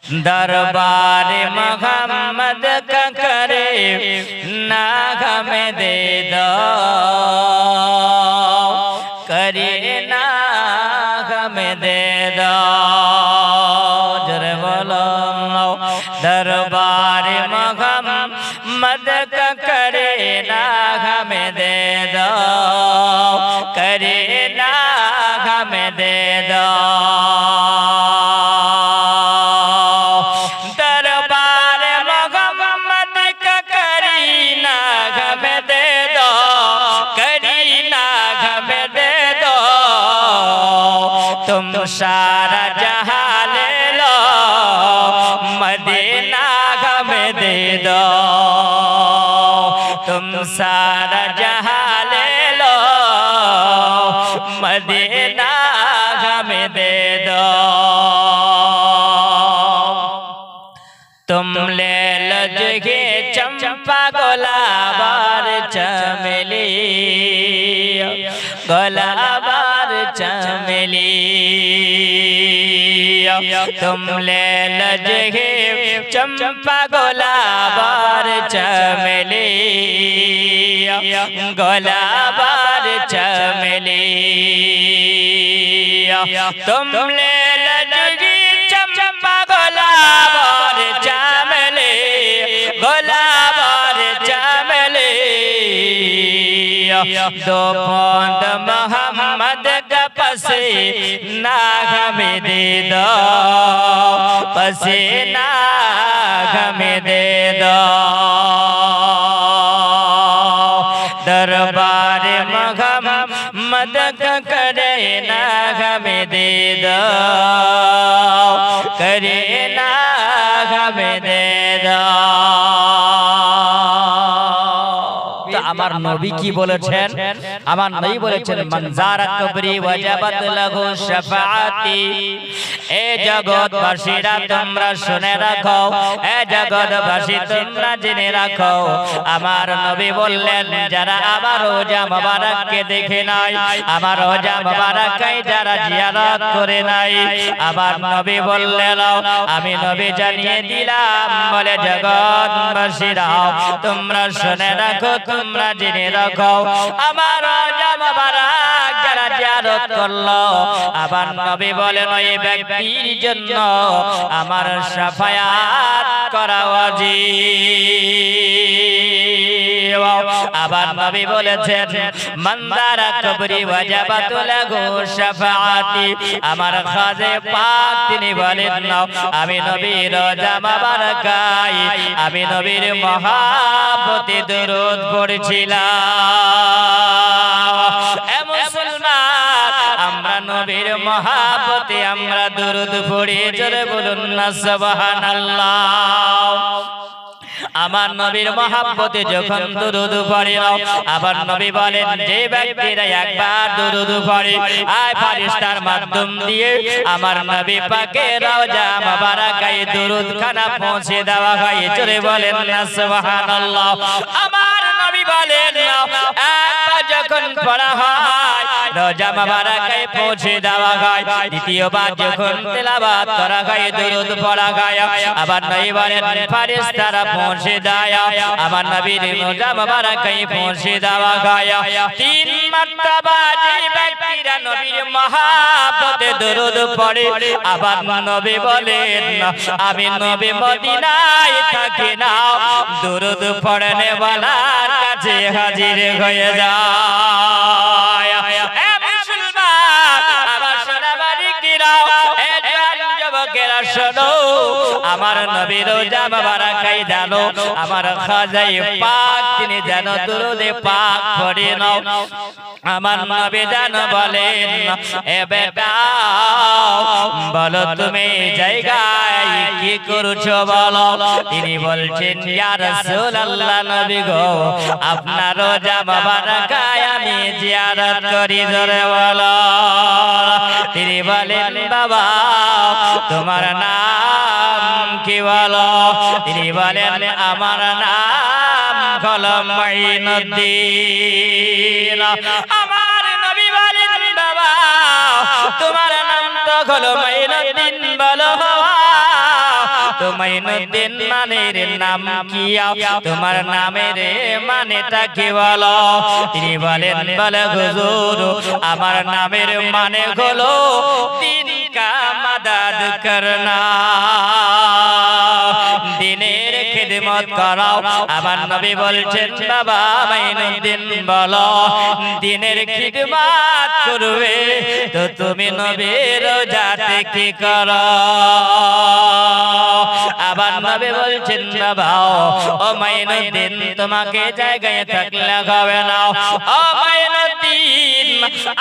दरबार मोहम्मद का करे ना हमें दे दो, करे ना हमें दे दो। जरे बोलो दरबार मोहम्मद का करे ना हमें दे दो, करे ना हमें दे दो। तुम सारा जहां ले लो, मदीना हमें दे दो। तुम सारा जहां ले लो, मदीना हमें दे दो। तुम ले लो जगे चंपा गुलाब और चमेली, गुलाब और चमेली। तुम ले लो जगे चंपा गुलाब और चमेली, गुलाब और चमेली। तुम ले लो जगे चंपा गुलाब और चमेली, गुलाब और चमेली। दो बूंद मोहम्मद का पसीना हमें दे दो, पसीना हमें दे दो। दरबार मोहम्मद का करे ना हमें दे दो, करे ना हमें दे दो। আমার নবী কি বলেছেন? আমার নবী বলেছেন মান যারা কবরি ওয়াজাবাত লাহু শাফাআতি। এ জগৎবাসীরা তোমরা শুনে রাখো, এ জগৎবাসী তোমরা জেনে রাখো, আমার নবী বললেন যারা আমার রোজা মোবারককে দেখে নাই, আমার রোজা মোবারককে যারা জিয়ারত করে নাই, আমার নবী বললেন আমি নবী জানিয়ে দিলাম বলে জগৎবাসীরা তোমরা শুনে রাখো, তোমরা জেনে রাখো, আমার রোজা মোবারক যারা জিয়ারত করলো, আমার নবী বলেন ওই ব্যক্তির জন্য আমার শাফায়াত করা ওয়াজিব। আবার নবী বলেছেন মান যারা কবরি ওয়াজাবাত লাহু শাফাআতি। আমার খাজে পাক তিনি বলেন আমি নবীর রোজা মোবারকায় আমি নবীর মহাব্বতে দরুদ পড়ছিলাম। এ মুসলমান আমরা নবীর মহাব্বতে আমরা দরুদ পড়ি, জোরে বলুন না সুবহানাল্লাহ। আমার নবীর মহাব্বতে যখন দুরূদ পড়ে আবার নবী বলেন যে ব্যক্তিরা একবার দুরূদ পড়ে আয় ফেরেশতার মাধ্যম দিয়ে আমার নবী পাকের রওজা মোবারকায় দুরূদ খানা পৌঁছে দেওয়া হয়। জোরে বলেন না সুবহানাল্লাহ। আমার নবী বলেন একবার যখন পড়া হয় রওজা মোবারকায় পৌঁছে দেওয়া হয়, দ্বিতীয়বার যখন তেলাওয়াত করা হয় দুরূদ পড়া হয় আবার নবী বলেন ফেরেশতারা পৌঁছে দেয় আমার নবীর রওজা মোবারকায় পৌঁছে দেওয়া হয়। তিন মারতবা যে ব্যক্তিরা নবীর মহাব্বতে দুরূদ পড়ে আবার নবী বলেন আমি নবী মদিনায় থাকি না, দুরূদ পড়নে ওয়ালার কাছে হাজির হয়ে যায়। এ মুসলমান আমার সোনাবাড়ি কিরাও এ জওয়ান যুবকেরা শোনো, আমার নবী রওজা মোবারকায় জানো আমার খাজাই পাক তিনি যেন দুরূদে পাক পড়ে নাও। আমার নবী জানো বলেন এ বেটা বলো তুমি জায়গায় কি করছো বলো। তিনি বলছেন ইয়া রাসূলুল্লাহ নবী গো আপনার রওজা মোবারকায় আমি জিয়ারত করি, জোরে বলো। তিনি বলেন বাবা তোমার নাম কি বলো? তিনি বলেন আমার নাম হলো মাইনুদ্দিন। আমার নবী বলেন বাবা তোমার নাম তো হলো মাইনুদ্দিন বলো। তো মাইনুদ্দিন মানের নাম কি তোমার নামের মানেটা কি বলো তিনি বলেন বলে হুজুর আমার নামের মানে হলো দিন কা মদদ করনা দিনের খিদমত করাও আমার নবী বলছেন বাবা মাইনুদ্দিন বলো দিনের খিদমত করবে তো তুমি নবীর রোজাতে কি করো আবার নবী বলছেন বাবা ও মাইনুদ্দিন তোমাকে জায়গায় থাকলে হবে না ও মাইনুদ্দিন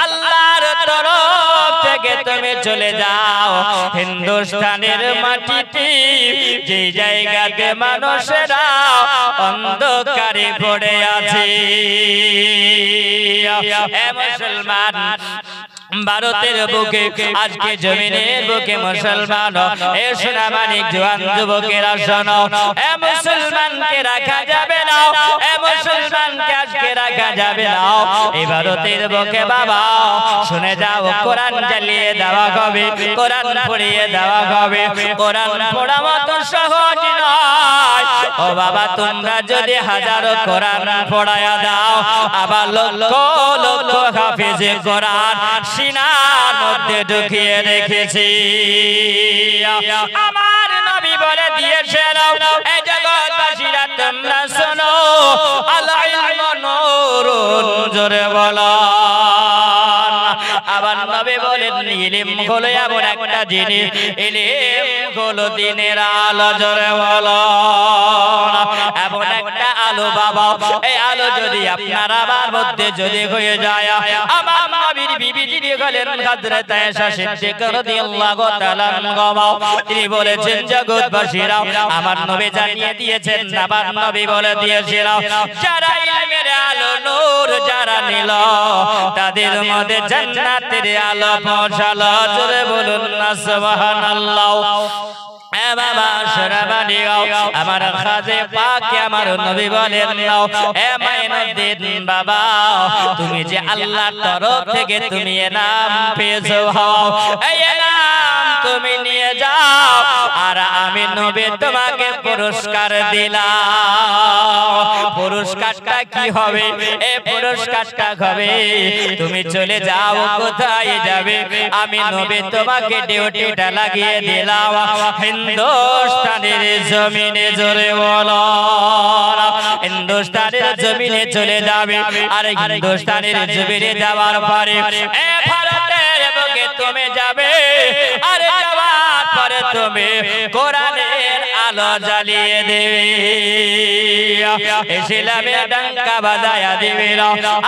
আল্লাহর তরফ থেকে তুমি চলে যাও হিন্দুস্তানের মাটিতে যে জায়গাতে মানুষেরা অন্ধকারে পড়ে আছে এ মুসলমান ভারতের বুকে আজকে জমিনের বুকে মুসলমান এ সোনামানিক জওয়ান যুবকেরা শোনো এ মুসলমানকে রাখা যাবে না এ মুসলমানকে আজকে রাখা যাবে না এই ভারতের বুকে বাবা শুনে যাও কোরআন জ্বালিয়ে দেওয়া হবে কোরআন পড়িয়ে দেওয়া হবে কোরআন পড়া মতো সহজ নয় ও বাবা তোমরা যদি হাজারো কোরআন পড়ায়া দাও আবার লক্ষ লক্ষ হাফেজে কোরআন সিনার মধ্যে ঢুকিয়ে রেখেছি আমার নবী বলে দিয়েছেন এই জগৎবাসীরা তোমরা শোনো আল ইলমু নূরুন জোরে বলো আবার নবী বলেন ইলম হলো এমন একটা জিনিস ইলম হলো দিনের আলো জোরে বলো এমন একটা আলো বাবা এই আলো যদি আপনার আমার মধ্যে যদি হয়ে যায় আমার নবীর বিবি যিনি হলেন হযরত আয়েশা সিদ্দিকা রাদিয়াল্লাহু তাআলা আনহা তিনি বলেছেন জগৎবাসীরা আমার নবী জানিয়ে দিয়েছেন আমার নবী বলে দিয়েছিল যারা ইলমের আলো নূর যারা নিল তাদের মধ্যে জান্নাতের আলো পৌঁছালো জোরে বলুন না সুবহানাল্লাহ এ বাবা শরাবানি আমার খাজে পাক আমার নবী বলেন এ মাইনুদ্দিন বাবা তুমি যে আল্লাহর তরফ থেকে তুমি এনাম পেয়েছো এই এনাম তুমি নিয়ে যাও আর আমি নবী তোমাকে পুরস্কার দিলাম পুরস্কারটা কি হবে এই পুরস্কারটা হবে তুমি চলে যাও কোথায় যাবে আমি নবী তোমাকে ডিউটিটা লাগিয়ে দিলাম হিন্দুস্তানের জমিনে জোরে বলো হিন্দুস্তানের জমিনে চলে যাবে আর হিন্দুস্তানের জমিনে যাওয়ার পরে এ ভারতের বুকে তুমি যাবে আর যাওয়ার পরে তুমি কোরআনের আলো জ্বালিয়ে দেবে ইসলামের ডঙ্কা বাজায়া দিবে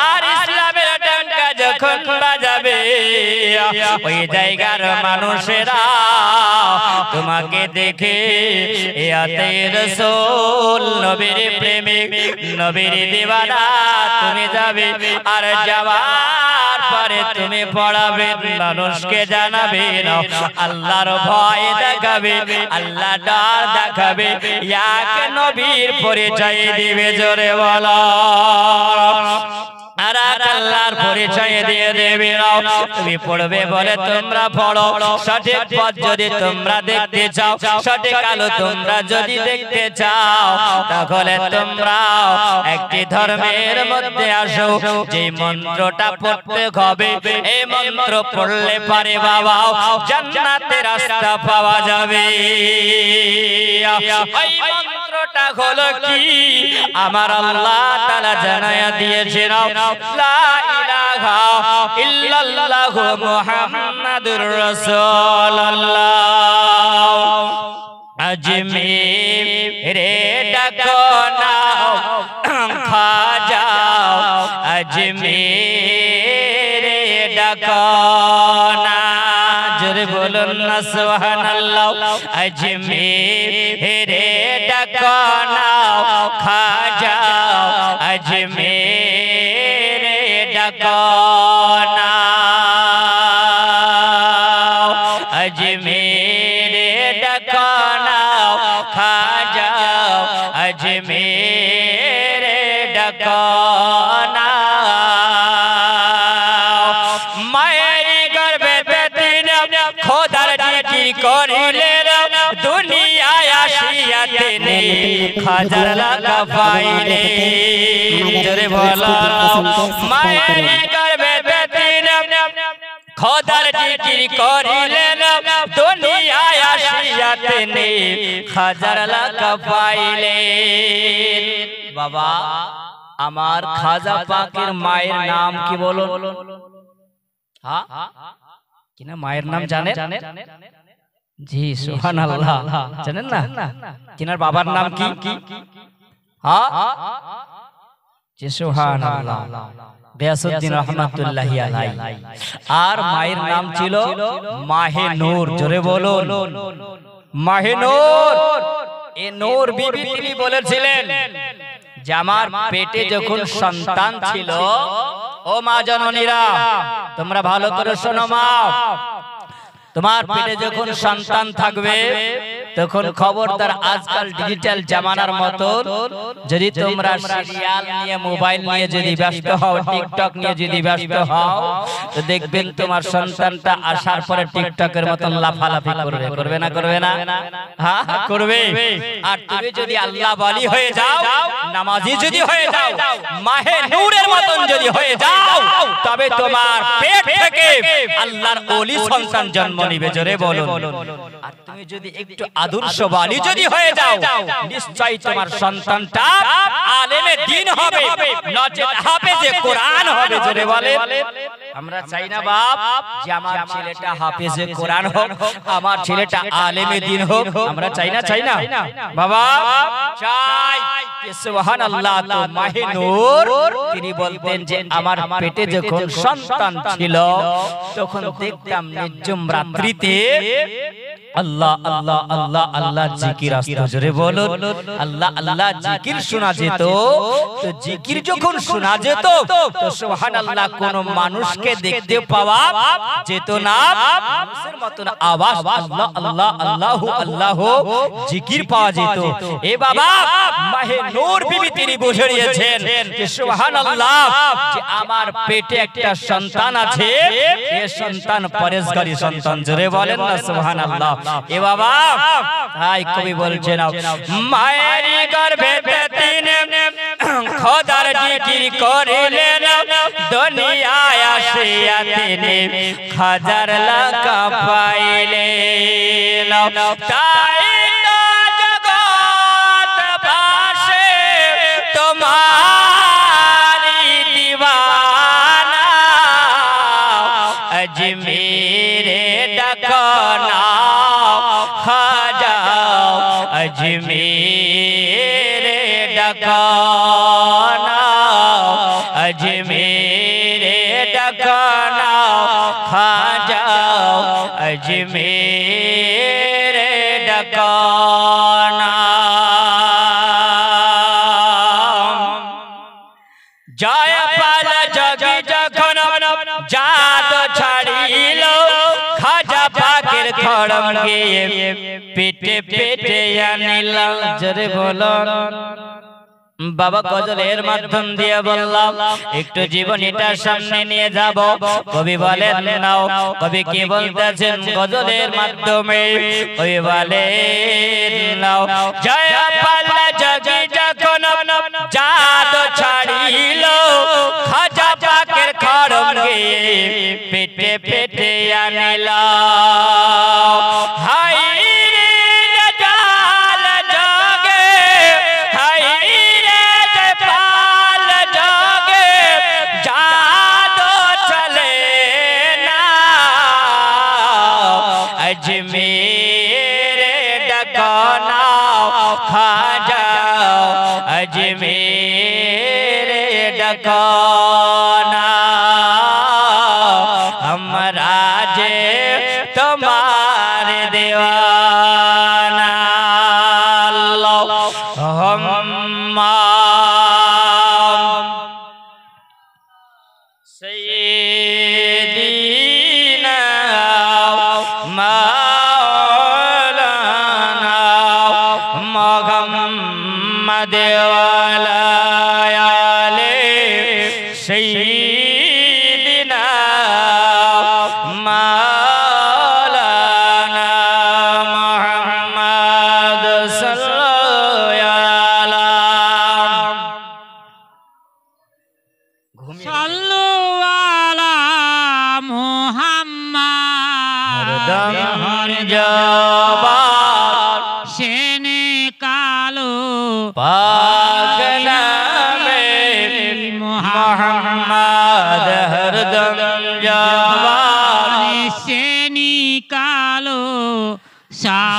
আর ইসলামের ডঙ্কা যখন বাজাবে ওই জায়গার মানুষেরা তোমাকে দেখে ইয়াতে রাসূল নবীর প্রেমিক নবীর দিওয়ানা তুমি যাবে আর যাওয়ার পরে তুমি পড়াবে মানুষকে জানাবে আল্লাহর ভয় দেখাবে আল্লাহ ডর দেখাবে এক নবীর পরিচয় দিবে জোরে বলো আর আল্লাহর পরিচয় দিয়ে দেবে তুমি পড়বে বলে তোমরা পড়ো সঠিক পথ যদি তোমরা দেখতে চাও সঠিক আলো তোমরা যদি দেখতে চাও তাহলে তোমরা একটি ধর্মের মধ্যে আসো যে মন্ত্রটা পড়তে হবে এই মন্ত্র পড়লে পারে বাবা জান্নাতের রাস্তা পাওয়া যাবে ওই মন্ত্রটা হলো কি আমার আল্লাহ তাআলা জানায়া দিয়েছেন লা ইলাহা ইল্লাল্লাহু মুহাম্মাদুর রাসূলুল্লাহ আজমিরে ডাকো নাও খাজা আজমিরে ডাকো না জোরে বলুন না সুবহানাল্লাহ আজমিরে ডাকো নাও খাজা আজমিরে ডাকো না আজমিরে ডাকো নাও খাজা আজমিরে ডাকো না মায়ের গর্ভে দিন খোদার জিকি করিলে দুনিয়ায় শাশিয়াতে নে হাজার লাগা পাইলে জোরে বলো মায়ের গর্ভে তিন খোদার জিকির করিলেন দুনিয়ায় আসিয়াতে নে হাজার লাগা পাইলে বাবা আমার খাজা পাকের মায়ের নাম কি বলো হ্যাঁ কিনা মায়ের নাম জানেন জি সুবহানাল্লাহ জানেন না কিনার বাবার নাম কি হ্যাঁ জি সুবহানাল্লাহ গিয়াসউদ্দিন রাহমাতুল্লাহি আলাইহি আর মায়ের নাম ছিল মাহে নূর জোরে বলুন মাহে নূর এই নূর বিবি তিনি বলেছিলেন যে আমার পেটে যখন সন্তান ছিল ও মা জননীরা তোমরা ভালো করে শোনো মা তোমার পেটে যখন সন্তান থাকবে তখন খবরদার আজকাল ডিজিটাল জামানার মতো যদি তোমরা সিরিয়াল নিয়ে মোবাইল নিয়ে যদি ব্যস্ত হও টিকটক নিয়ে যদি ব্যস্ত হও তো দেখবেন তোমার সন্তানটা আসার পরে টিকটকের মতন লাফালাফি করবে করবে না করবে না হ্যাঁ করবে আর তুমি যদি আল্লাহ ওয়ালি হয়ে যাও নামাজি যদি হয়ে যাও মাহে নূরের মতন যদি হয়ে যাও তবে তোমার পেট থেকে আল্লাহর ওলি সন্তান জন্ম নিবে জোরে বলুন আর তুমি যদি একটু আদর্শবাণী যদি হয়ে যাও নিশ্চয়ই তোমার সন্তানটা আলেমে দ্বীন হবে নচেত হাফেজে কোরআন হবে জোরে বলে আমরা চাই না বাপ যে আমার ছেলেটা হাফেজে কোরআন হোক আমার ছেলেটা আলেমে দ্বীন হোক আমরা চাই না বাবা চাই সুবহানাল্লাহ তো মাহে নূর তিনি বলতেন যে আমার পেটে যখন সন্তান ছিল তখন দেখতাম নির্জম রাত্রিতে আল্লাহ আল্লাহ আল্লাহ আল্লাহ জিকির আসতো জোরে বলুন আল্লাহ আল্লাহ জিকির শোনা যেত তো জিকির যখন শোনা যেত তো সুবহানাল্লাহ কোন মানুষকে দেখতে পাওয়া যেত না মানুষের মতন আওয়াজ আল্লাহ আল্লাহ আল্লাহু আল্লাহ জিকির পাওয়া যেত এ বাবা মাহে নূর বিবি তিনি বুঝে নিয়েছেন যে সুবহানাল্লাহ যে আমার পেটে একটা সন্তান আছে এই সন্তান পরেশগারী সন্তান জোরে বলেন না সুবহানাল্লাহ এ বাবা তাই কবি বলছেন মায়ের গর্ভে তিন খোদার জিকির করিলেন দুনিয়ায় আসিয়াতে নে হাজার লাগা পাইলেন তাই তো জগৎ বাসে তোমারি দিওয়ানা আজমিরে ডাকনা अजमेरे डकाना अजमेरे डकाना खा जाओ अजमेरे डकाना जय पाल जगी जखन जात छाड़िल खाजा पाकेर खड़म गए पेटे पेटे আনিলাম জোরে বলো বাবা গজলের মাধ্যম দিয়ে বললাম একটু জীবনীটা সামনে নিয়ে যাব কবি বলেন নাও কবি কি বলতেছেন গজলের মাধ্যমে কবি বলেন নাও জয় পাল্লা জগি যখন জাত ছাড়িল খাজা পাকের খড়ম গিয়ে পেটে পেটে আনিলা হাই अजमेरे डकाना खा जाओ अजमेरे डकाना हमरा जे तुम्हारे दीवाना हम सैयदीना मोहम्मद वाला आले सैयदना मौलाना मोहम्मद सल्लल्लाहु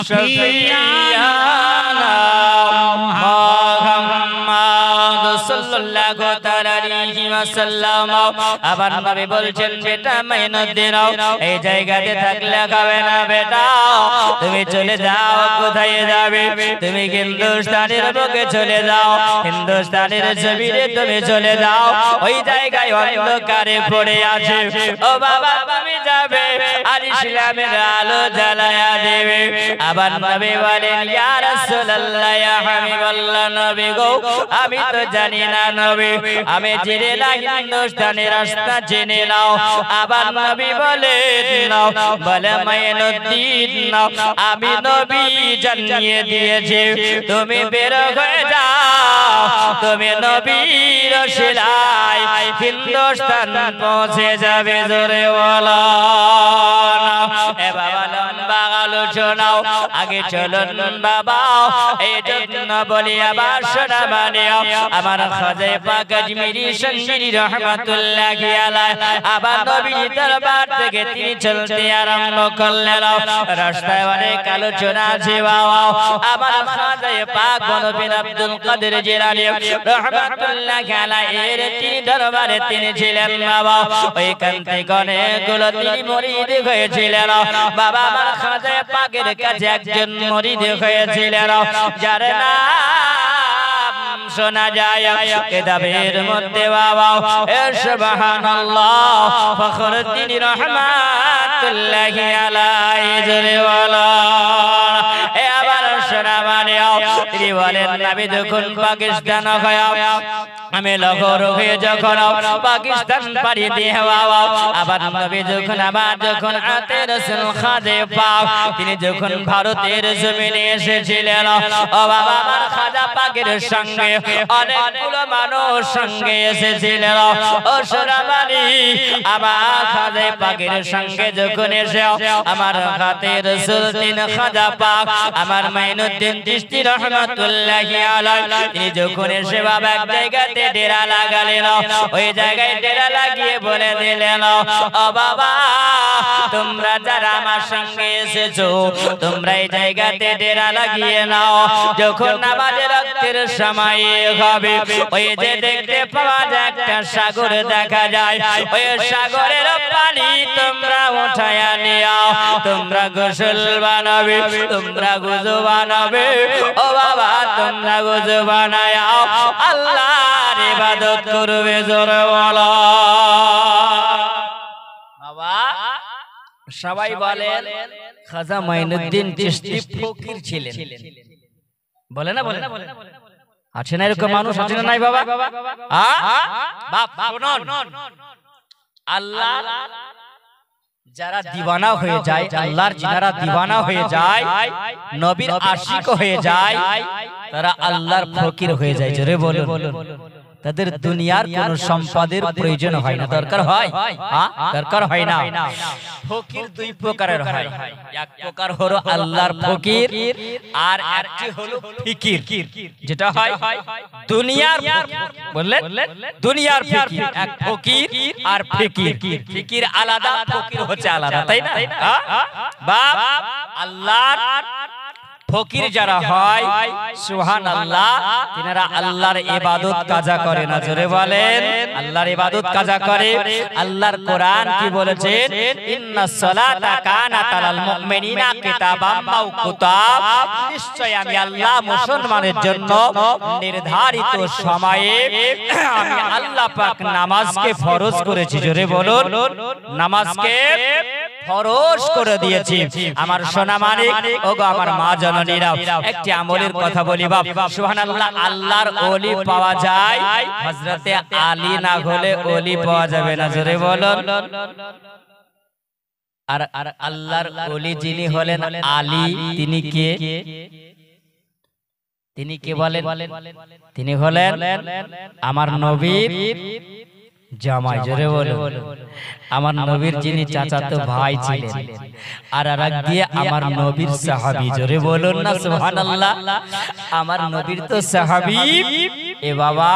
শফিয়ানা মুহাম্মদ সাল্লাল্লাহু তাআলা আলাইহি ওয়াসাল্লাম। আবার নবী বলছেন বেটা মেহনত দিও, এই জায়গাতে থাকলে হবে না বেটা, তুমি চলে যাও। কোথায় যাবে? তুমি হিন্দুস্তানের বুকে চলে যাও, হিন্দুস্তানের জমিনে তুমি চলে যাও। ওই জায়গায় অন্ধকারে পড়ে আছে, ও বাবা তুমি যাবে আর ইসলামের আলো জ্বালায়া দেবে। আবার নবী বলেন ইয়া রাসূলুল্লাহ ইয়া হাবিবাল্লাহ, নবী গো আমি তো জানি না নবী, আমি জেনে না হিন্দুস্তানের রাস্তা জেনে নাও। আবার নবী বলেন বলে মাইনুদ্দিন নাও, আমি নবী জানিয়ে দিয়েছি তুমি বের হয়ে যাও, তুমি নবীর শিলায় হিন্দুস্তান পৌঁছে যাবে। জোরে বলো এ বাবা লম্বা আলোচনাও আগে চলুন বাবা, এই জন্য বলি আবার শোনা মানিও আমার খাজা পাক আজমিরি শঙ্করি রহমাতুল্লাহি আলাইহি। আবার নবীর দরবার থেকে তিনি চলতে আরম্ভ করলেন, রাস্তায় অনেক আলোচনা আছে বাবা। আমার খাজা পাক বনবিন আব্দুল কাদের জিলানী রহমাতুল্লাহি আলাইহি এর তিনি দরবারে তিনি ছিলেন বাবা। ওইখান থেকে অনেকগুলো তিনি মুরিদ হয়েছিলেন বাবা। আমার খাজা পাকের কাছে একজন মুরিদ হয়েছিলেন যার নাম শোনা যায় কিতাবের মধ্যে বাবা সুবহানাল্লাহ ফখরুদ্দিন রহমাতুল্লাহি আলাইহি। জোরে বলো এ আবার শোনা মানিও তিনি বলেন নবী যখন পাকিস্তান হয়ে আমি লাহোর হয়ে যখন পাকিস্তান পাড়ি দিয়ে বাবা, আবার নবী যখন আতে রাসূল খাজা পাক তিনি যখন ভারতের জমিনে এসেছিলেন ও বাবা আমার খাজা পাকের সঙ্গে অনেকগুলো মানুষ সঙ্গে এসেছিলেন। ও সোনামানি আমার খাজা পাকের সঙ্গে যখন এসে আমার খাতে রাসূল তিন খাজা পাক আমার মাইনুদ্দিন চিশতি রহমাতুল্লাহি আলাইহি তিনি যখন এসে বাবা এক জায়গাতে ডেরা লাগালেন, ওই জায়গায় ডেরা লাগিয়ে বলে দিলেন ও বাবা তোমরা যারা আমার সঙ্গে এসেছো তোমরা এই জায়গাতে ডেরা লাগিয়ে নাও, যখন নামাজের ওয়াক্তের সময় হবে ওই যে দেখতে পাওয়া যায় একটা সাগর দেখা যায়, ওই সাগরের পানি তোমরা উঠায়া নিও, তোমরা গোসল বানাবে, তোমরা গুজু বানাবে। ও বাবা তোমরা গুজু বানাও আল্লাহর ইবাদত করবে। জোরে বলো বাবা। সবাই বলেন খাজা মাইনুদ্দিন চিশতি ফকির ছিলেন, বলে না বলে আছে না এরকম মানুষ আছে না নাই বাবা? বাপ শুনুন, আল্লাহ যারা দিওয়ানা হয়ে যায়, আল্লাহর যারা দিওয়ানা হয়ে যায়, নবীর আশিক হয়ে যায়, তারা আল্লাহর ফকির হয়ে যায়। জোরে বলুন তাদের দুনিয়ার কোন সম্পদের প্রয়োজন হয় না, দরকার হয় দরকার হয় না। ফকির দুই প্রকারের হয়, এক প্রকার হলো আল্লাহর ফকির আর একটি হলো ফিকির, যেটা হয় দুনিয়ার বললেন দুনিয়ার ফকির। এক ফকির আর ফিকির, ফিকির আলাদা ফকির হচ্ছে আলাদা, তাই না? বাপ আল্লাহর ফকির যারা হয় সুবহানাল্লাহ তিনারা আল্লাহর ইবাদত কাজা করে না। জোরে বলেন আল্লাহর ইবাদত কাজা করে। আল্লাহর কোরআন কি বলেছেন? ইন্নাস সালাতা কানাত আলাল মুমিনিনা কিতাবাম মাওকুতা, নিশ্চয় আমি আল্লাহ মুসলমানের জন্য নির্ধারিত সময়ে আমি আল্লাহ পাক নামাজকে ফরজ করেছি। জোরে বলুন নামাজকে ফরজ করে দিয়েছি। আমার সোনা মানিক ওগো আমার মা জননীরা একটি আমলের কথা বলি বাপ সুবহানাল্লাহ। আল্লাহর ওলি পাওয়া যায়, হযরতে আলী না হলে ওলি পাওয়া যাবে না। জোরে বলুন। আর আল্লাহর ওলি যিনি হলেন আলী, তিনি কে? তিনি কে বলেন? তিনি হলেন আমার নবীর জামাই, জোরে বলো। আমার নবীর যিনি চাচাতো ভাই ছিলেন, আর আরেক দিয়ে আমার নবীর সাহাবী, জোরে বলুন না সুবহানাল্লাহ। আমার নবীর তো সাহাবী এ বাবা,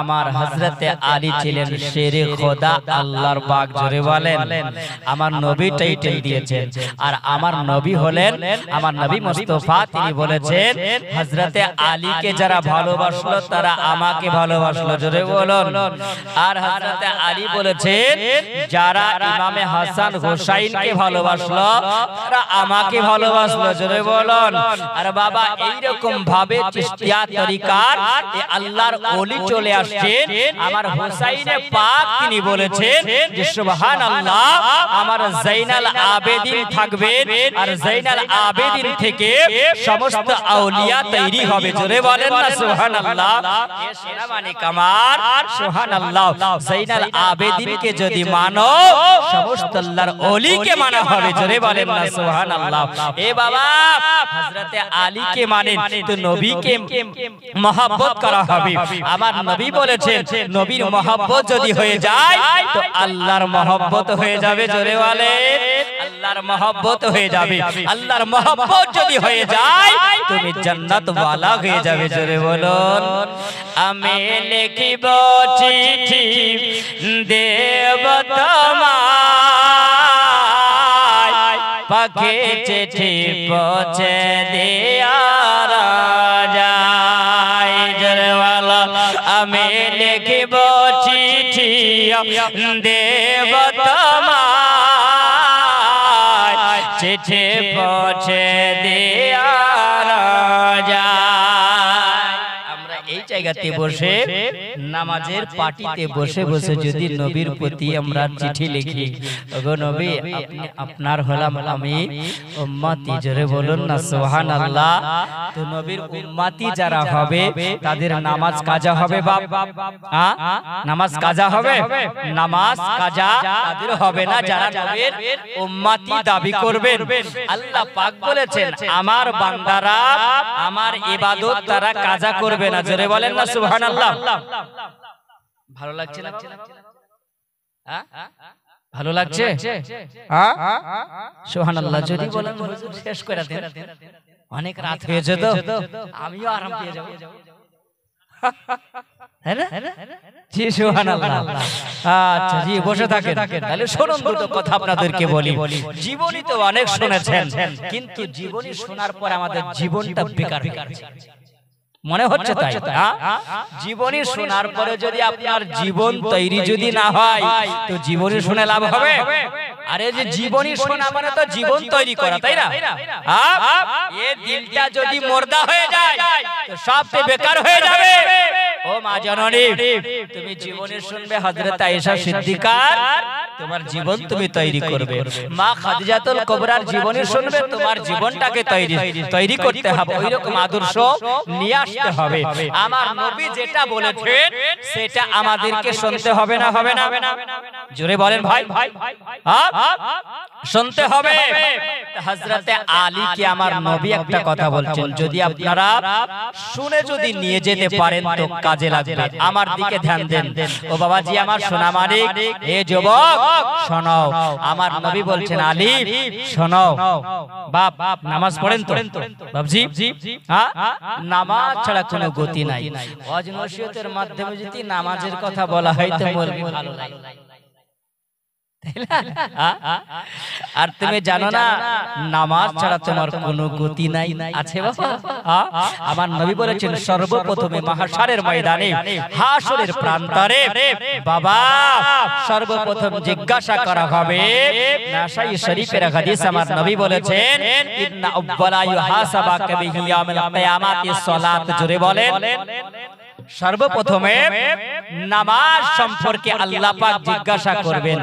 আমার হযরতে আলী ছিলেন শেরে খোদা, আল্লাহর পাক, জোরে বলেন। আমার নবী টাইটেল দিয়েছেন, আর আমার নবী হলেন আমার নবী মুস্তাফা। তিনি বলেছেন হযরতে আলীকে যারা ভালোবাসলো তারা আমাকে ভালোবাসলো, জোরে বলুন। আর হযরতে আলী বলেছেন যারা ইমামে হাসান হোসাইনকে ভালোবাসলো তারা আমাকে ভালোবাসলো, জোরে বলুন। আর বাবা এইরকম ভাবে চিশতিয়া তরিকার এই আল্লাহর ওলি চলে আসছেন। আমার হোসাইনে পাক তিনি বলেছেন যে সুবহানাল্লাহ, আমার জাইনাল আবেদিন থাকবেন, আর জাইনাল আবেদিন থেকে সমস্ত আউলিয়া তৈরি হবে, জোরে বলেন না সুবহানাল্লাহ। এ সেনা মানে কামার, সুবহানাল্লাহ। জাইনাল আবেদিনকে যদি মানো সমস্ত আল্লাহর ওলিকে মানা হবে, জোরে বলেন না সুবহানাল্লাহ। এ বাবা হযরতে আলীকে মানেন তো নবীকে মহব্বত করা হবে। আমার নবী বলেছেন নবীর মহব্বত যদি হয়ে যায় তো আল্লাহর মহব্বত হয়ে যাবে, জোরে বলেন। আল্লাহর মহব্বত হয়ে যাবে। আল্লাহর মহব্বত যদি হয়ে যায় তুমি জান্নাত ওয়ালা হয়ে যাবে, জোরে বলুন। আমি লিখিব চিঠি দেব তোমায়, পাখি চিঠি পৌঁছে দিয়া যায়, জোরে বলো। আমি লিখিব চিঠি দেব তোমায়, চিঠি পৌঁছে দিয়া যায়। আমরা এই জায়গাতে বসে নামাজের পাটিতে বসে বসে যদি নবীর প্রতি আমরা চিঠি লিখি, ওগো নবী আপনি আপনার হলাম আমি উম্মতি, জোরে বলুন না সুবহানাল্লাহ। তো নবীর উম্মতি যারা হবে তাদের নামাজ কাজা হবে, বাপ নামাজ কাজা হবে? নামাজ কাজা তাদের হবে না যারা নবীর উম্মতি দাবি করবেন। আল্লাহ পাক বলেছেন আমার বান্দারা আমার ইবাদত তারা কাজা করবে না, জোরে বলেন না সুবহানাল্লাহ। ভালো লাগছে না? ভালো লাগছে? সুবহানাল্লাহ। যদি বলেন হুজুর শেষ করে দেন, অনেক রাত হয়েছে তো আমিও আরাম পেয়ে যাব। জি সুবহানাল্লাহ। আচ্ছা জি বসে থাকেন। তাহলে শুনুন দুটো কথা আপনাদেরকে বলি। জীবনী তো অনেক শুনেছেন, কিন্তু জীবনী শোনার পর আমাদের জীবনটা বেকার হয়ে গেছে মনে হচ্ছে, তাই জীবনী শোনার পরে যদি আপনার জীবন তৈরি যদি না হয় তো জীবনী শুনে লাভ হবে? আরে যে জীবনী শোনা মানে তো জীবন তৈরি করা, তাই না? এই দিলটা যদি মুর্দা হয়ে যায় তো সব বেকার হয়ে যাবে। ও মা জননী, তুমি জীবনী শুনবে হযরত আয়েশা সিদ্দিকার, তোমার জীবন তুমি তৈরি করবে। মা খাদিজাতুল কুবরার জীবনী শুনবে, তোমার জীবনটাকে তৈরি করতে হবে। ওইরকম আদর্শ নিয়ে আসতে হবে। আমার নবী যেটা বলেছেন সেটা আমাদেরকে শুনতে হবে না? হবে না? জোরে বলেন ভাই। শুনতে হবে। হযরতে আলী কে আমার নবী একটা কথা বলছেন, যদি আপনারা শুনে যদি নিয়ে যেতে পারেন তো কাজে লাগবে। আমার দিকে ধ্যান দেন। ও বাবাজি আমার সোনা মানিক, হে যুবক শোনো, আমার নবী বলছেন আলী শোনো। বাপ নামাজ পড়েন তো বাবজি? নামাজ ছাড়া কোনো গতি নাই। ওয়াজ নসিহতের মাধ্যমে যদি নামাজের কথা বলা হয় তো বলবি ভালো লাগে। আর তুমি জানো না নামাজ ছাড়া তোমার কোনো গতি নাই, আছে বাবা? আমার নবী বলেছেন সর্বপ্রথমে মাহশারের ময়দানে, হাসরের প্রান্তরে বাবা সর্বপ্রথম জিজ্ঞাসা করা হবে। নাসাই শরীফের হাদিস আমার নবী বলেছেন ইন্না আউয়ালা ইউহাসাবাকা বিহি ইয়াউমিল কিয়ামাতিস সালাত, জোরে বলেন। সর্বপ্রথমে নামাজ সম্পর্কে আল্লাহ পাক জিজ্ঞাসা করবেন।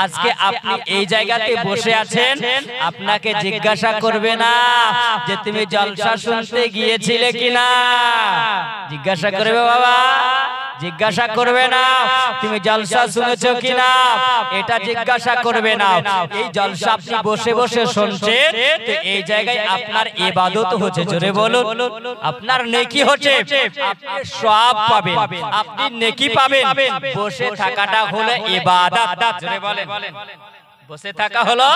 আজকে আপনি এই জায়গাতে বসে আছেন, আপনাকে জিজ্ঞাসা করবে না যে তুমি জলসা শুনতে গিয়েছিলে কিনা, জিজ্ঞাসা করবে বাবা জিজ্ঞাসা করবে না তুমি জলসা শুনেছো কিনা, এটা জিজ্ঞাসা করবে না। এই জলসা আপনি বসে বসে শুনছেন, তো এই জায়গায় আপনার ইবাদত হচ্ছে। জোরে বলুন, আপনার নেকি হচ্ছে, আপনি সওয়াব পাবেন, আপনি নেকি পাবেন। বসে থাকাটা হলো ইবাদত। জোরে বলেন, বসে থাকা হলো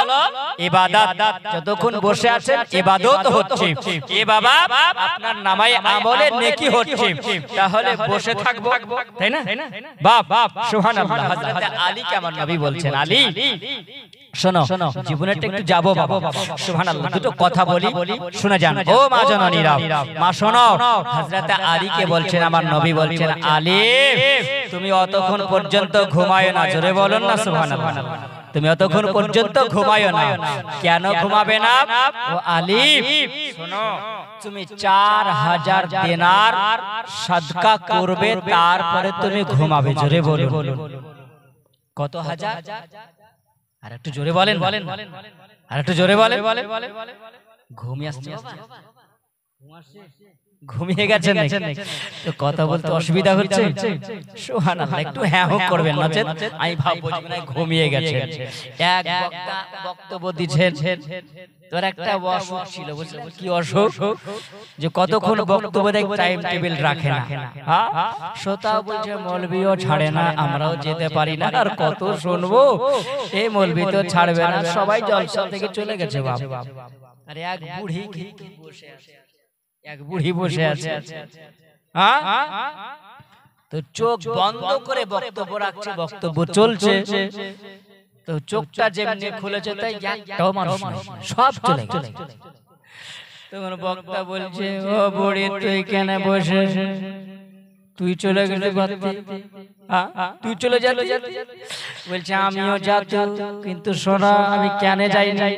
ইবাদত। যতক্ষণ বসে আছেন ইবাদত হচ্ছে। এ বাবা আপনার নামায়ে আমলে নেকি হচ্ছে, তাহলে বসে থাকবো, তাই না? বাপ সুবহানাল্লাহ। হযরত আলীকে আমার নবী বলছেন, আলী শোনো, জীবনেরটা একটু যাবো বাবা, সুবহানাল্লাহ, দুটো কথা বলি, শুনে যান। ও মা জননীরা, মা শোনো, হযরত আলীকে বলছেন, আমার নবী বলছেন, আলী তুমি অতক্ষণ পর্যন্ত ঘুমায় না। জোরে বলুন না সুবহানাল্লাহ। তুমি অতক্ষণ পর্যন্ত ঘুমায়ো না। কেন ঘুমাবে না? ও আলী শোনো, তুমি 4000 দিনার সাদকা করবে, তারপরে তুমি ঘুমাবে। জোরে বলুন, কত হাজার? আর একটু জোরে বলেন, আর একটু জোরে বলেন। ঘুমিয়ে আসছে বাবা, ঘুমিয়ে গেছেন তো কথা বলতে অসুবিধা হচ্ছে? সুবহানাল্লাহ, একটু হ্যাঁ হোক করবেন, নচেত আমি ভাববো যে না ঘুমিয়ে গেছে। এক বক্তা বক্তব্য দিচ্ছেন, তোর একটা অসুখ ছিল, বুঝলেন কি অসুখ? যে কতক্ষণ বক্তব্য দেয়, টাইম টেবিল রাখে না। হ্যাঁ, শ্রোতা বলছে মৌলভিও ছাড়ে না, আমরাও যেতে পারি না, আর কত শুনবো, এই মৌলভি তো ছাড়বে না, সবাই জলসা থেকে চলে গেছে বাবা। আরে এক বুড়ি বসে আছে, এক বুড়ি বসে আছে, তো চোখ বন্ধ করে বক্তব্য রাখছে, বক্তব্য চলছে, তো চোখটা যেমনি খুলেছে তাই একটাও মানুষ সব চলে গেছে। তখন বক্তা বলছে, ও বুড়ি তুই কেন বসে, তুই চলে গেলে তুই চলে যাবি? বলছে আমিও যাচ্ছি, কিন্তু শোনা আমি কেন যাই নাই,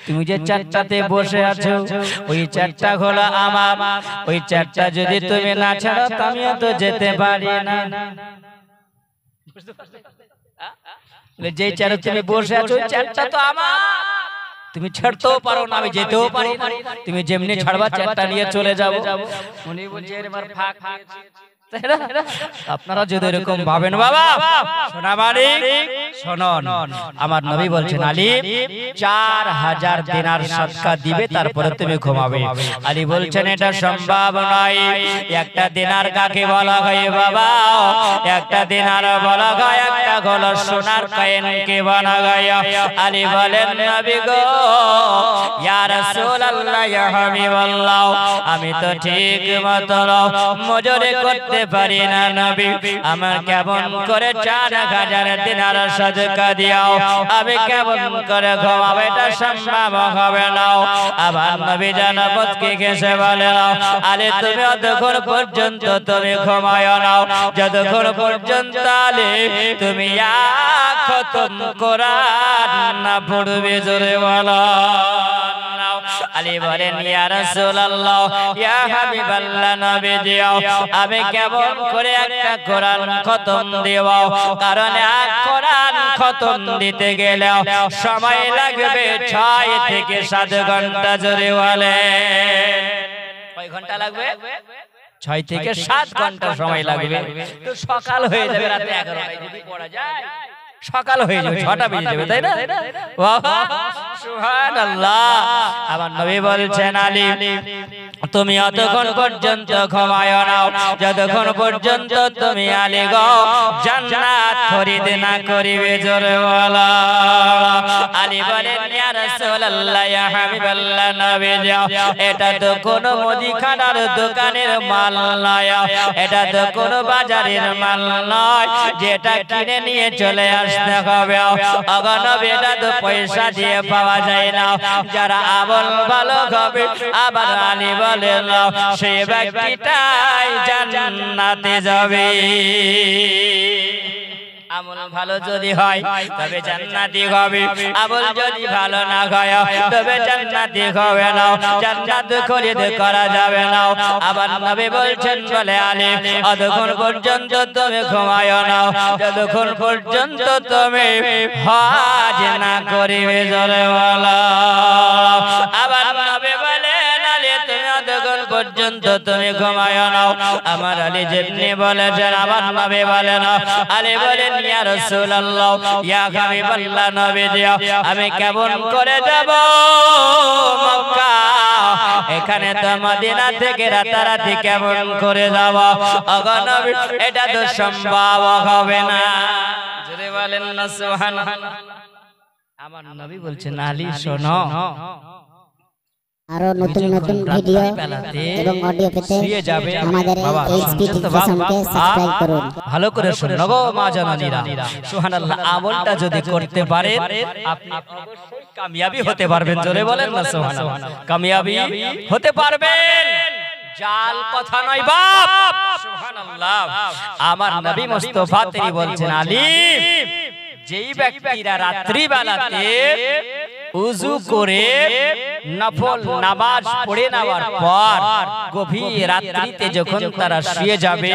তুমি যে চারটাতে বসে আছো ওই চারটা হলো আমার, ওই চারটা যদি তুমি না ছাড়ো আমিও তো যেতে পারি না। যে চারে তুমি বসে আছো ওই চারটা তো আমার, তুমি ছাড়তেও পারো না, আমি যেতেও পারি না, তুমি যেমনি ছাড়বা চারটা নিয়ে চলে যাবো। উনি বলছে এবার ফাঁক আপনারা যদি এরকম ভাবেন বাবা, শোনা মালিক শুনুন, আমার নবী বলছেন আলী 4000 দিনার সাদকা দিবে, তারপরে তুমি ঘুমাবে। আলী বলছেন এটা সম্ভব নয়। একটা দিনার কাকে বলা হয় বাবা? একটা দিনার বলা হয় একটা হলো সোনার কয়েনকে বলা হয়। আলী বলেন নবী গো, ইয়া রাসূলুল্লাহ, ইয়া হাবিবাল্লাহ, আমি তো ঠিক মতো মজুরি করতে পারি না নবী, আমার কেমন করে 4000 দিনার সাদকা দিও, আমি কেমন করে ঘুমাবো, এটা সম্ভব হবে না। আবার নবী জানাবতকে গেছে বলে, আলী তুমি অতক্ষণ পর্যন্ত তুমি ঘুমায়ো না, যতক্ষণ পর্যন্ত আলী তুমি এক খতম কোরআন না পড়বে। জোরে বলো। আলী বলেন ইয়া রাসূলুল্লাহ, ইয়া হাবিবাল্লাহ, নবী দিও, আমি কেমন করে একটা কোরআন খতম দেব, কারণ এক কোরআন খতম দিতে গেলে সময় লাগবে 6 থেকে 7 ঘন্টা। জোরে বলেন কয় ঘন্টা লাগবে? 6 থেকে 7 ঘন্টা সময় লাগবে। তো সকাল হয়ে যাবে রাতে 11টায় যদি পড়া যায়, সকাল হয়ে যাবে, 6টা বেজে যাবে, তাই না? সুবহানাল্লাহ। আমার নবী বলছেন আলী তুমি অতক্ষণ পর্যন্ত ঘুমায়ো না যতক্ষণ পর্যন্ত তুমি আলী গো জান্নাত খরিদ না করিবে। জোরে বলো। আলী বলেন ইয়া রাসূলুল্লাহ, ইয়া হাবিবাল্লাহ, নবী যাও, এটা তো কোনো মুদিখানার দোকানের মাল নয়, এটা তো কোনো বাজারের মাল নয় যেটা কিনে নিয়ে চলে আসতে হবে। নবী, এটা তো পয়সা দিয়ে পাওয়া যায় না। যারা আমল ভালো হবে, আবার আলী বলেন সেই ব্যক্তিটাই জান্নাতে যাবে। আমল ভালো যদি হয় তবে জান্নাতি হবে, আমল যদি ভালো না হয় তবে জান্নাতি হবে না, জান্নাত খরিদ করা যাবে না। আবার নবী বলছেন বলে আলী যতক্ষণ পর্যন্ত তুমি ঘুমায়ো না যতক্ষণ পর্যন্ত তুমি হজ না করিবে। জোরে বলো। আবার নবী বলেন আলী তুমি যতক্ষণ পর্যন্ত পর্যন্ত তুমি ঘুমায় নাও। আমার আলী যেমনি বলেছেন আমার নবী বলেন, আলী বলেন ইয়া রাসূলুল্লাহ ইয়া হাবিবাল্লাহ নবী দিয়া আমি কেমন করে যাব মক্কা, এখানে তো মদিনা থেকে রাতারাতি কেমন করে যাব ওগো নবী, এটা তো সম্ভব হবে না। জোরে বলেন না সুবহানাল্লাহ। আমার নবী বলছেন আলী শোনো, আরো নতুন নতুন ভিডিও এবং অডিও পেতে আমাদের এই স্পিডিফিকেশনকে সাবস্ক্রাইব করুন। ভালো করে শুনুন গো মা জননীরা, সুবহানাল্লাহ। আমলটা যদি করতে পারেন আপনি অবশ্যই কামিয়াবি হতে পারবেন। জোরে বলেন না সুবহানাল্লাহ। কামিয়াবি হতে পারবেন, জাল কথা নয় বাপ। সুবহানাল্লাহ। আমার নবী মুস্তাফা তিনি বলছেন আলী, যেই ব্যক্তিরা রাত্রি বেলাতে উযু করে নফল নামাজ পড়ে নেওয়ার পর গভীর রাত্রিতে যখন তারা শুয়ে যাবে,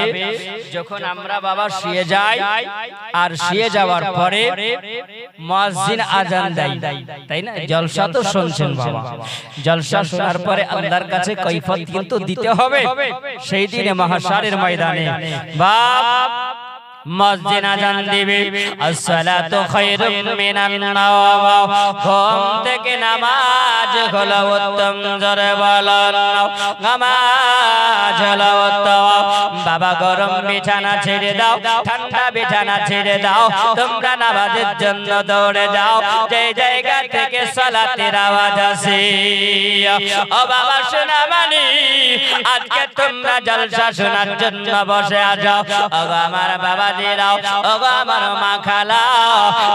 যখন আমরা বাবা শুয়ে যাই আর শুয়ে যাওয়ার পরে মুয়াজ্জিন আযান দেয়, তাই না? জলসা তো শুনছেন বাবা, জলসা শোনার পরে আল্লাহর কাছে কৈফিয়ত কিন্তু দিতে হবে সেই দিনে মাহশারের ময়দানে। বাপ মুয়াজ্জিন আযান দিবে, আসসালাতু খায়রুম মিনান নাওম, ঘুম থেকে নামাজ হলো উত্তম। জোরে বলেন নামাজ হলো উত্তম। বাবা গরম বিছানা ছেড়ে দাও, ঠান্ডা বিছানা ছেড়ে দাও, তোমরা নামাজের জন্য দৌড়ে যাও। যে জায়গা থেকে সালাতের আওয়াজ আসে, ও বাবা শোনা মানি, আজকে তোমরা জলসা শোনার জন্য বসে আছো। ও আমার বাবা দিরাও, ও আমার মা খালা,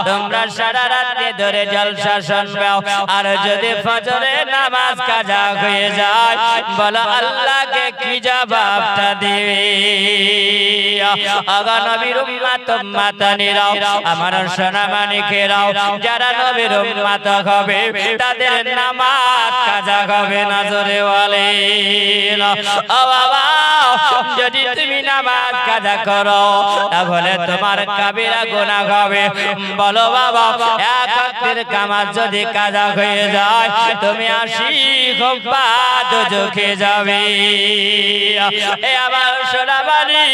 তোমরা সারা রাতে ধরে জলসা শুনবে, আর যদি ফজরে নামাজ কাজা হয়ে যায় বলো আল্লাহকে কি জবাবটা দিবে? আগা নবীর উম্মত উম্মতানিরাও, আমার সোনা মানিকেরাও, যারা নবীর উম্মত হবে তাদের নামাজ কাজা হবে না। জোরে বলেন ও বাবা, যদি তুমি নামাজ কাজা করো তাহলে তোমার কাবিরা গুনাহ হবে। বলো বাবা, এক ওয়াক্তের নামাজ যদি কাজা হয়ে যায় তুমি 80 গম্বা দোজখে যাবে। এ আমার সোনা বাড়ি,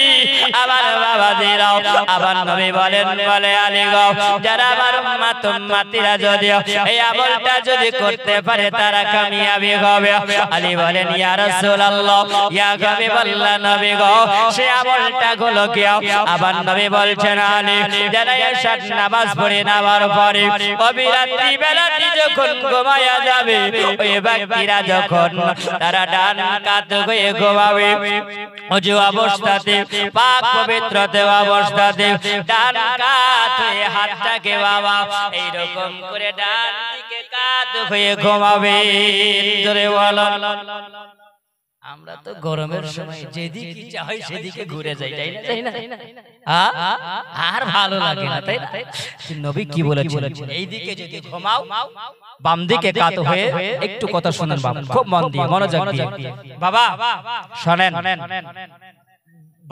আমার বাবা দিরাও, আমার নবী বলেন বলে আলী গো, যারা আমার উম্মত উম্মতিরা যদি এই আমলটা যদি করতে পারে তারা কামিয়াবি হবে। আলী বলেন ইয়া রাসূলুল্লাহ ইয়া হাবিবাল্লাহ নবী গো, সে আমলটা হলো কি? আবার নবী বলছেন আলী, যারা এশার নামাজ পড়ে নেওয়ার পরে অবিরাত্রি বেলাটি যখন ঘুমায়া যাবে, ওই ব্যক্তিরা যখন তারা ডান কাত হয়ে ঘুমাবে, ওযু অবস্থাতে পাক পবিত্রতে অবস্থাতে ডান কাত হয়ে হাতটাকে বাবা এইরকম করে ডান দিকে কাত হয়ে ঘুমাবে। জোরে বলেন। আমরা তো গরমের সময় যেদিকে ইচ্ছা হয় সেদিকে ঘুরে যাই, তাই না? আর ভালো লাগে না, তাই না? নবী কি বলেছেন, এইদিকে যদি ঘুমাও বাম দিকে কাত হয়ে, একটু কথা শুনুন বাবা, খুব মন দিয়ে মনোযোগ দিয়ে বাবা শুনেন।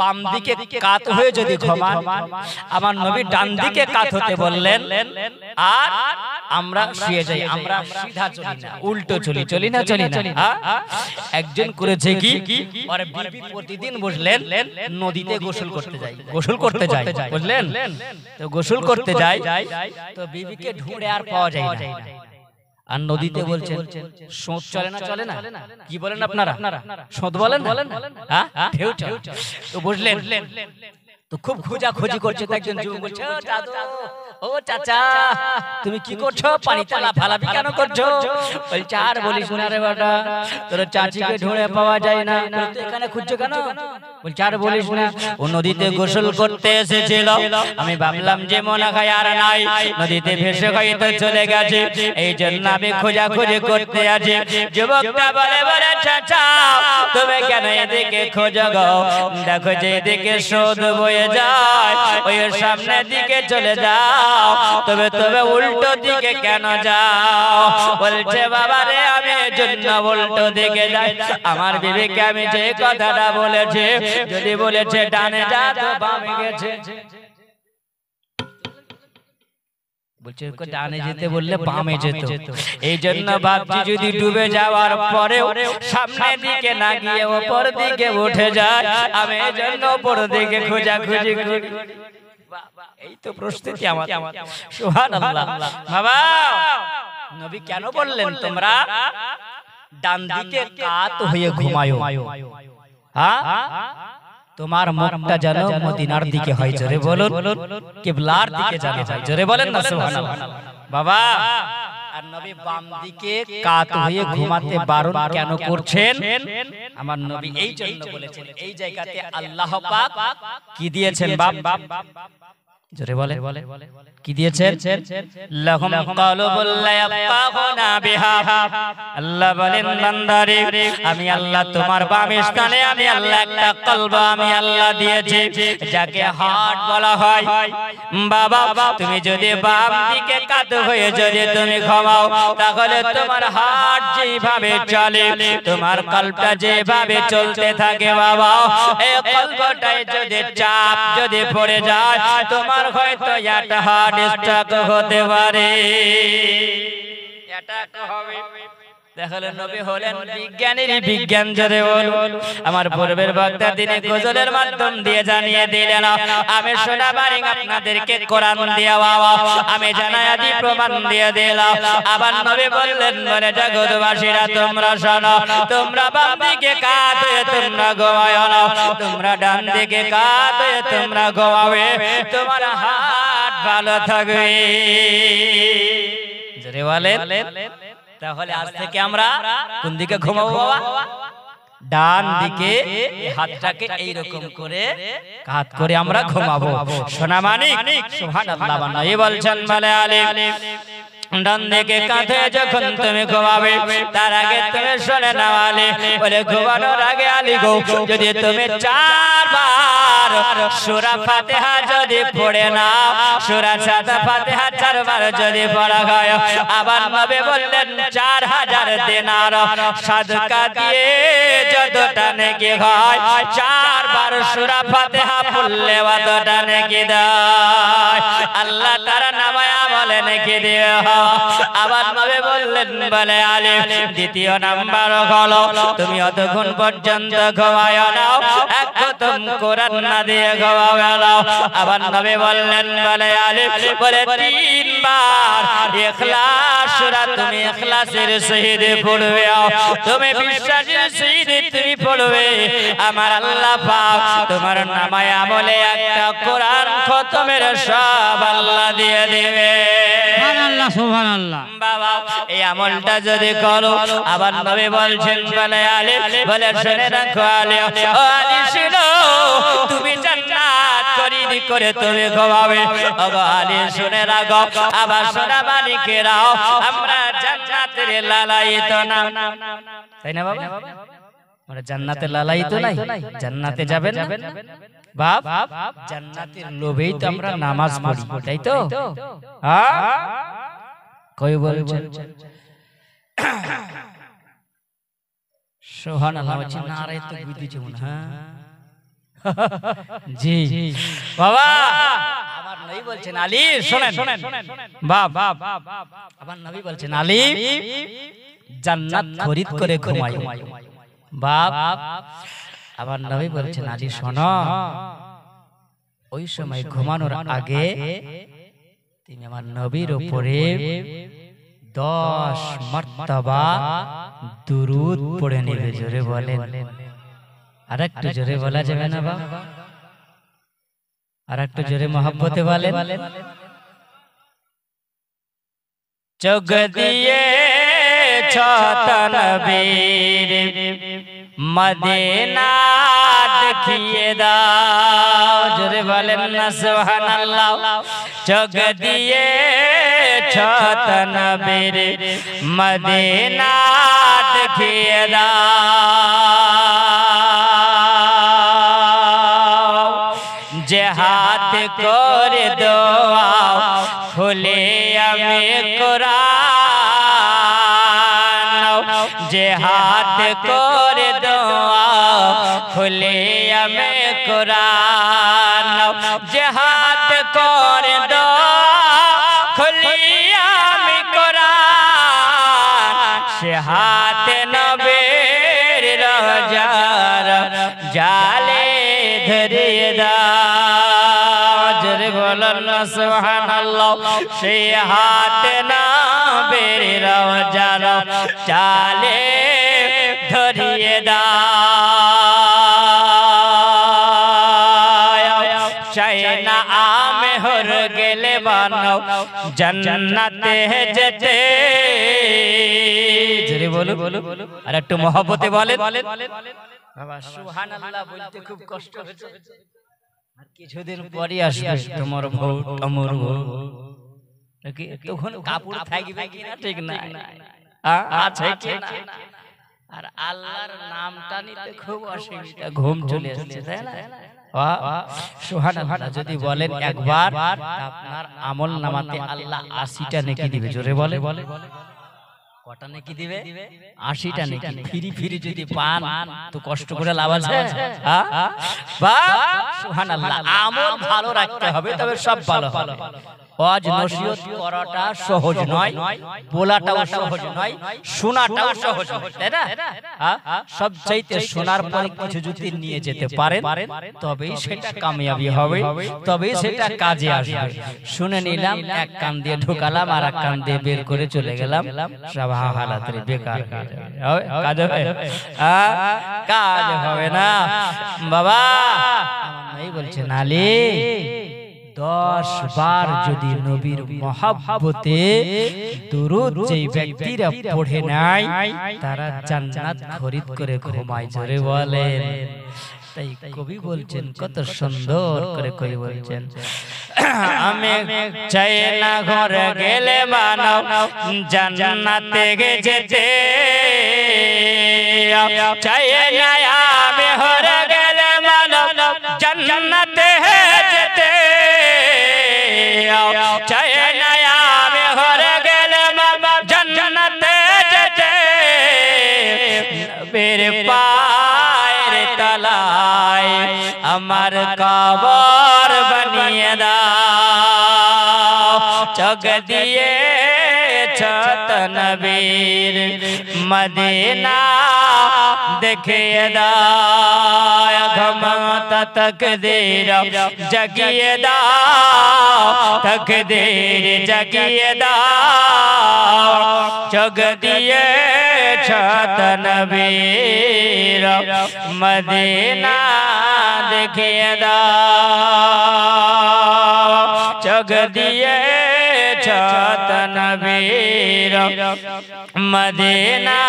বাম দিকে কাত হয়ে যদি ঘুমান, আমার নবী ডান দিকে কাত হতে বললেন, আর আমরা শুয়ে যাই, আমরা সিধা চলি না, উল্টো চলি না। একজন করেছে কি, আর বিবি প্রতিদিন বুঝলেন নদীতে গোসল করতে যায়, বুঝলেন? তো গোসল করতে যায়, তো বিবিকে ঢুঁড়ে আর পাওয়া যায় না। আর নদীতে বলছেন সোঁত চলে না, কি বলেন আপনারা? সোঁত বলেন, ঢেউ চলে। তো বুঝলেন, তো খুব খোঁজাখুঁজি করছে। একজন যুবক বলছে, ও দাদু, ও চাচা, তুমি কি করছো? পানিতে লাফালাফি কেন করছো? বলছে আর বলিস না রে বেটা, তোর চাচিকে ঢুঁড়ে পাওয়া যায় না, তুই এখানে খুঁজছো কেন? বলছে আর বলিস না, ও নদীতে গোসল করতে এসেছিল, আমি ভাবলাম যে মনে হয় আর নাই, নদীতে ভেসে হয়তো চলে গেছে, এই জন্য আমি খোঁজাখুঁজি করতে আছি। যুবকটা বলে, বলে চাচা তুমি কেন এদিকে খোঁজো গো? দেখো যে এদিকে স্রোত বয়ে যায়, ওই সামনের দিকে চলে যাও, তবে উল্টো দিকে কেন যাও? বলছে বাবা রে, আমি জন্য উল্টো দিকে যাই, আমার বিবিকে আমি যে কথাটা বলেছি, যদি বলেছে ডানে যা তো বামে গেছে। বলছে ডানে যেতে বললে বামে যেত। এই জন্য ভাবছি যদি ডুবে যাওয়ার পরেও সামনের দিকে না গিয়ে ওপর দিকে উঠে যায়, আমি এই জন্য ওপর দিকে খোঁজাখুঁজি করি। এই তো প্রস্তুতি আমার। সুবহানাল্লাহ। বাবা নবী কেন বললেন তোমরা ডান দিকে কাত হয়ে ঘুমায়ো? হ্যাঁ, তোমার মুখটা যেন মদিনার দিকে হয়, জোরে বলুন, কিবলার দিকে যেন হয়, জোরে বলেন না সুবহানাল্লাহ। বাবা আর নবী বাম দিকে কাত হয়ে ঘুমাতে বারণ কেন করছেন? আমার নবী এই জন্য বলেছেন, এই জায়গাতে আল্লাহ পাক কি দিয়েছেন? বাপ জোরে বলে কি দিয়েছেন? লাহুম কালুবুল লা ইয়াফকাহুনা বিহা। আল্লাহ বলেন বান্দারে আমি আল্লাহ তোমার বাম স্থানে আমি আল্লাহ একটা কলব আমি আল্লাহ দিয়েছি, যাকে হার্ট বলা হয়। বাবা তুমি যদি বাম দিকে কাত হয়ে যদি তুমি ঘুমাও, তাহলে তোমার হার্ট যেভাবে চলে, তোমার কলবটা যেভাবে চলতে থাকে বাবা, এই কলবটায় যদি চাপ যদি পড়ে যায়, তোমার হয়তো একটা হার্ট স্ট্রোক হতে পারে, অ্যাটাক হবে। তাহলে নবী হলেন বিজ্ঞানীর বিজ্ঞান, জোরে বলুন। আমার পূর্বের বক্তা তিনি গজলের মাধ্যম দিয়ে জানিয়ে দিলেন, আমি শোনাবারি আপনাদেরকে কোরআন দিয়ে বাবা আমি জানায়া দি প্রমাণ দিয়ে দিলাম। আবার নবী বললেন বলে জগৎবাসীরা তোমরা শোনো, তোমরা বাম দিকে কাত হয়ে তোমরা ঘুমায়ো না, তোমরা ডান দিকে কাত হয়ে তোমরা ঘুমাবে, তোমার হাত ভালো থাকবে, জোরে বলেন। তাহলে আজ থেকে আমরা কোন দিকে ঘুমাবো বাবা? ডান দিকে। হাতটাকে এইরকম করে কাত করে আমরা ঘুমাবো। সোনা মানিক সুবহানাল্লাহ। বানাই বলছেন বলে আলী ডান দিকে কাঁধে যখন তুমি ঘুমাবে, তার আগে তুমি শুনে নাও আলী বলে ঘুমানোর আগে আলী গো যদি তুমি 4 বার সূরা ফাতিহা যদি পড়ে নাও, সূরা ফাতিহা 4 বার যদি পড়া হয়, আবার নবী বললেন 4000 দিনার সাদকা দিয়ে যতটা নেকি হয়, 4 বার সূরা ফাতিহা পড়লে অতটা নেকি দেয় আল্লাহ তাআলা নামায় আমলে নেকি দিয়ে। আবার নবী বললেন বলে আলী দ্বিতীয় নাম্বার হলো তুমি অতক্ষণ পর্যন্ত ঘুমায় নাও, এক খতম কোরআন না দিয়ে ঘুমায় নাও। আবার নবী বললেন বলে আলী বলে 3 বার ইখলাস সূরা তুমি ইখলাসের সহিত পড়বে, তুমি বিশ্বাসের সহিত তুমি পড়বে, আমার আল্লাহ পাক তোমার নামায় আমলে একটা কোরআন খতমের সব আল্লাহ দিয়ে দিবে। সুবহানাল্লাহ সুবহানাল্লাহ। বাবা এই আমলটা যদি করো, আবার নবী বলছেন বলে আলী বলে শুনে রাখো আলী, ও আলী শুনো তুমি জান্নাত খরিদ করে তুমি ঘুমাবে। ও আলী শুনে রাখো, আবার সোনা মানিকেরাও আমরা জান্নাতের লালায়িত না, তাই না বাবা? আমরা জান্নাতে লালায়িত নাই, জান্নাতে যাবেন না বাপ, জান্নাতের লোভেই তো আমরা নামাজ পড়ি, তাই তো? হ্যাঁ কই বলছেন? সুবহানাল্লাহ। নারায়ে তাকবীর দিতে মনে। হ্যাঁ জি বাবা আমার নবী বলছেন আলী শুনেন বাপ, আমার নবী বলছেন আলী জান্নাত খরিদ করে ঘুমায়ো বাপ। আমার নবী বলছেন আলী শোনো, ওই সময় ঘুমানোর আগে তুমি আমার নবীর উপরে 10 মারতাবা দুরূদ পড়ে নেবে, জোরে বলেন। আরেকটু জোরে বলা যাবে না বাবা? আরেকটু জোরে মহব্বতে বলেন। চোখ দিয়ে ছত নবীর মদিনা দেখিয়ে দাও, জোরে বলেন না সুবহানাল্লাহ। চোখ দিয়ে ছত নবীর মদিনা দেখিয়ে দাও, যে হাত করে দোয়া খুলে আমি কোরআন, যে হাত করে দোয়া খুলে আমি কোরআন, যে হাত করে দোয়া খুলে হাতে নবীর রওজার জালে ধরিয়ে দাও জোরে বলুন না সুবহানাল্লাহ সে হাতে নবীর রওজার জালে ধরিয়ে দাও চাইনা আমে হর গেলে বানাও জান্নাতে যেতে জোরে বলো আর একটু মহব্বতে বলেন বাবা সুবহানাল্লাহ বলতে খুব কষ্ট হচ্ছে আর কিছুদিন পরে আসবে তোমার ভোট আমার ভোট নাকি তখন কাপড় থাকবে কিনা ঠিক না আছে কি না আর আল্লাহর নামটা নিতে খুব অসুবিধা ঘুম চলে আসছে তাই না সুবহানাল্লাহ যদি বলেন একবার আপনার আমল নামাতে আল্লাহ 80টা নেকি দিবে জোরে বলে কটা নেকি দিবে 80টা নেকি ফ্রি ফ্রি যদি পান তো কষ্ট করে লাভ আছে বা সুবহানাল্লাহ আমল ভালো রাখতে হবে তবে সব ভালো হবে ওয়াজ নসিহত করাটা সহজ নয় বলাটাও সহজ নয় শোনাটাও সহজ নয় তাই না সবচাইতে শোনার পরে কিছু যদি নিয়ে যেতে পারেন তবেই সেটা কামিয়াবি হবে তবেই সেটা কাজে আসবে শুনে নিলাম এক কান দিয়ে ঢোকালাম আর এক কান দিয়ে বের করে চলে গেলাম সব হালাতে বেকার কাজ হবে কাজ হবে না বাবা আমার নাই বলছেন আলী 10 বার যদি নবীর মহব্বতে দুরূদ যেই ব্যক্তিরা পড়ে নাই তারা জান্নাত খরিদ করে ঘুমায় জোরে বলেন তাই কবি বলছেন কত সুন্দর করে কবি বলছেন আমি চাই না ঘর গেলে মানব জান্নাতে যেতে চাই না আমি ঘর গেলে মানব জান্নাতে যেতে চাই না আমি ঘর গেলে মানব জান্নাতে যেতে বের পায়ের তলায় আমার কবর বানিয়ে দাও চোখ দিয়ে ছত নবীর মদিনা দেখিয়ে দাও ঘমত তকদীর জাগিয়ে দাও তকদীর জাগিয়ে দাও চোখ দিয়ে ছত নবীর মদিনা দেখিয়ে দাও চোখ দিয়ে ছত নবীর মদিনা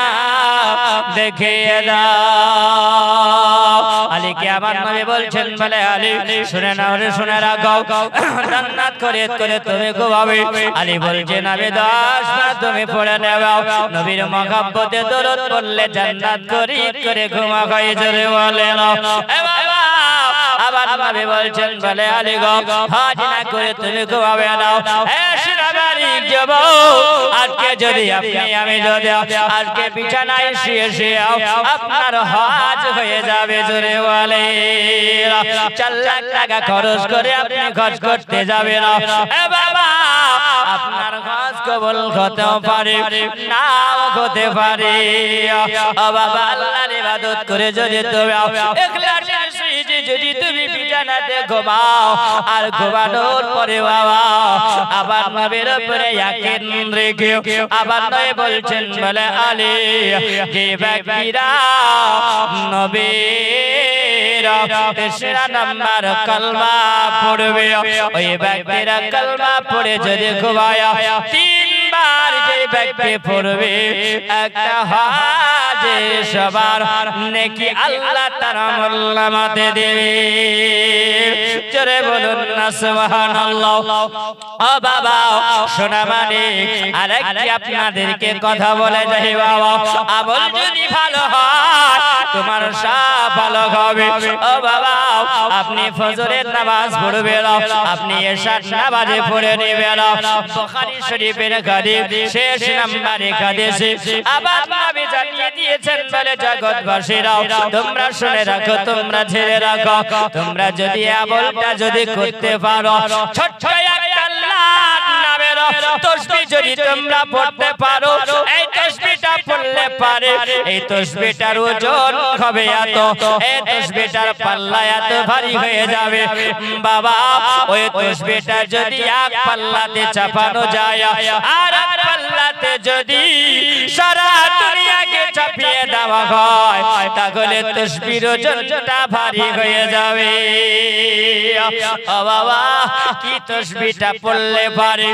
দেখিয়ে দাও আলী কে আমার নবী বলছেন বলে আলী শুনে নাও রে শুনে রাখো জান্নাত খরিদ করে তুমি ঘুমাবে আলী বলছেন আমি 10 বার তুমি পড়ে নাও নবীর মহব্বতে দরুদ পড়লে জান্নাত খরিদ করে ঘুমাবে জোরে বলে নাও এ বাবা আবার নবী বলছেন বলে আলী গো হজ না করে তুমি ঘুমাবে নাও এ শিরাবাড়ি যাব আজকে যদি আপনি আমি যদি আজকে বিছানায় শুয়ে শুয়ে আপনার হজ হয়ে যাবে জোরে বলে 4 লাখ টাকা খরচ করে আপনি খরচ করতে যাবেন এ বাবা আপনার হজ কবুল হতেও পারে নাও হতে পারে ও বাবা আল্লাহর ইবাদত করে যদি তুমি ইখলাসের সহিত যদি তুমি বিছানাতে ঘুমাও আর ঘুমানোর পরে বাবা আবার নবীর উপরে ইয়াকিন রেখে আবার নবী বলছেন বলে আলী যে ব্যক্তিরা নবীর 3 নাম্বার কালমা পড়বে ওই ব্যক্তিরা কালমা পড়ে যদি ঘুমায় 3 বার যে ব্যক্তি পড়বে একটা হাজে সবার নেকি আল্লাহ তাআলা মোল্লামাতে দেবে জোরে বলুন না সুবহানাল্লাহ ও বাবা শোনা মানে আরেকটি আপনাদেরকে কথা বলে যাই বাবা আমল যদি ভালো হয় তোমার সব ভালো হবে ও বাবা আপনি ফজরের নামাজ পড়বেন আপনি এশার নামাজ পড়ে নেবেন বুখারী শরীফের হাদিস শেষ নম্বরে হাদিসে আবার নবী জানিয়ে দিয়েছেন বলে জগৎবাসীরা তোমরা শুনে রাখো তোমরা জেনে রাখো তোমরা যদি আমলটা যদি করতে পারো ছোট্ট একটা আল্লাহর নামের তাসবিহ যদি তোমরা পড়তে পারো এই তাসবিহটা পড়লে পারে এই তাসবিহটার ওজন হবে এত এই তাসবিহটার পাল্লা এত ভারী হয়ে যাবে বাবা ওই তাসবিহটা যদি এক পাল্লাতে চাপানো যায় আর এক পাল্লাতে যদি সারা দুনিয়াকে চাপিয়ে দেওয়া হয় তাহলে তাসবিহর ওজনটা ভারী হয়ে যাবে ও বাবা কি তাসবিহটা পড়লে পারে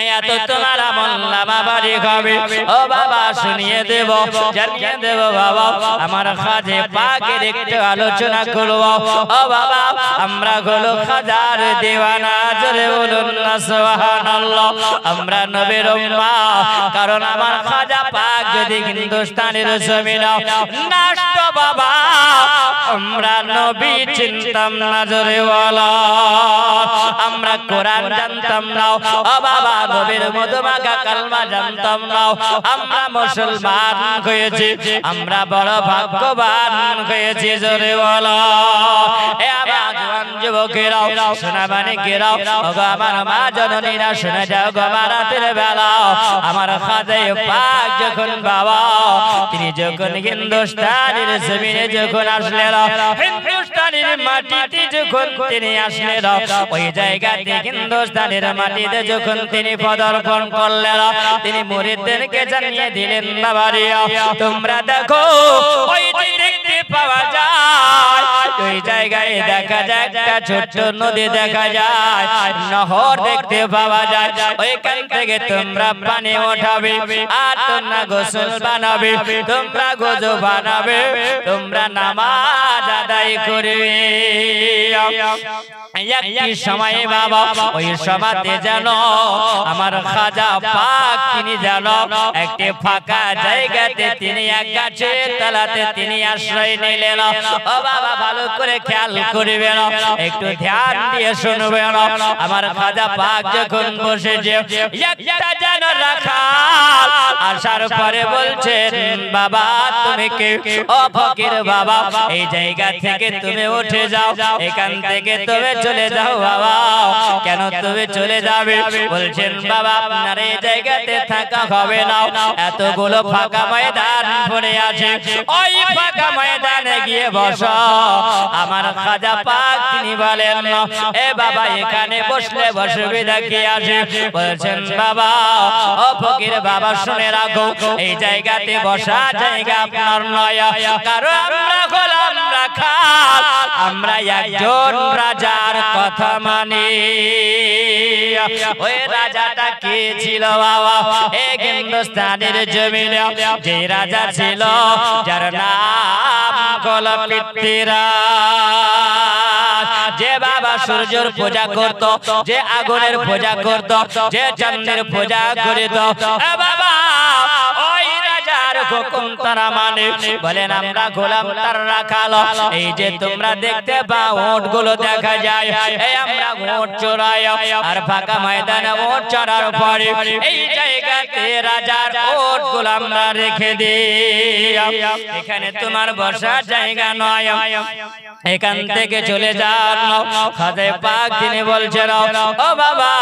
এত তোমার আমলনামা ভারী হবে ও বাবা শুনিয়ে দেব জানিয়ে দেব বাবা আমার খাজে পাকের একটু আলোচনা করব ও বাবা আমরা হলো খাজার দেওয়ানা জোরে বলুন না সুবহানাল্লাহ আমরা নবীর উম্মাহ কারণ আমার খাজা পাক যদি হিন্দুস্তানের জমিনে নষ্ট বাবা আমরা নবী চিনতাম না জোরে বলো আমরা কোরআন জানতাম না ও বাবা নবীর মধুমাখা কালমা জানতাম না আমরা মুসলমান হয়েছি আমরা বড় ভাগ্যবান হয়েছি জোরে বলো এ আমার জওয়ান যুবকেরাও সোনামানিকেরাও ওগো আমার মা জননীরা শুনে যাও গো রাতের বেলা আমার খাজা পাক যখন বাবা তিনি যখন হিন্দুস্তানের জমিনে যখন আসলেন হিন্দুস্তানের মাটিতে যখন তিনি আসলেন ওই জায়গাতে হিন্দুস্তানের মাটিতে যখন তিনি পদার্পণ করলেন তিনি মুরিদদেরকে জানিয়ে দিলেন বাবারে তোমরা দেখো ওই দেখতে পাওয়া যায় ওই জায়গায় দেখা যায় একটা ছোট্ট নদী দেখা যায় নহর দেখতে পাওয়া যায় ওইখান থেকে তোমরা পানি ওঠাবে আর তোমরা গোসল বানাবে তোমরা গোজো বানাবে তোমরা নামাজ আদায় করবে একটি সময় বাবা ওই সমাজে জানো আমার খাজা পাক তিনি জানো একটি ফাঁকা জায়গাতে তিনি এক গাছের তলাতে তিনি আশ্রয় নিলেন ও বাবা ভালো করে খেয়াল করবেন একটু ধ্যান দিয়ে শুনবেন আমার খাজা পাক যখন বসেছে একটা যেন রাখাল আসার পরে বলছেন বাবা তুমি কে ও ফকির বাবা এই জায়গা থেকে তুমি উঠে যাও এখান থেকে তুমি চলে যাও বাবা কেন তুমি চলে যাবে বলছেন বাবা আপনার এই জায়গাতে থাকা হবে না এতগুলো ফাঁকা ময়দান পড়ে আছে ওই ফাঁকা ময়দানে গিয়ে বসো আমার খাজা পাক তিনি বলেন এ বাবা এখানে বসলে অসুবিধা কি আছে বলছেন বাবা ও ফকির বাবা শুনে রাখো এই জায়গাতে বসা জায়গা আপনার নয় কারণ আমরা হলাম রাখাল আমরা একজন রাজার কথা মানি ওই রাজাটা কে ছিল বাবা এই হিন্দুস্তানের জমিনে যে রাজা ছিল যার নাম হলো পৃথ্বীরাজ যে বাবা সূর্যের পূজা করত যে আগুনের পূজা করত যে চন্দ্রের পূজা করিত বাবা ওই রাজার হুকুম তারা মানে বলেন আমরা গোলাম তার রাখাল এই যে তোমরা দেখতে পাও উটগুলো দেখা যায় এই আমরা উট চড়াই আর ফাঁকা ময়দানে উট চড়ার পরে এই জায়গাতে রাজার উটগুলো আমরা রেখে দিই এখানে তোমার বসার জায়গা নয় এখান থেকে চলে যাও খাজা পাক তিনি বলছেন ও বাবা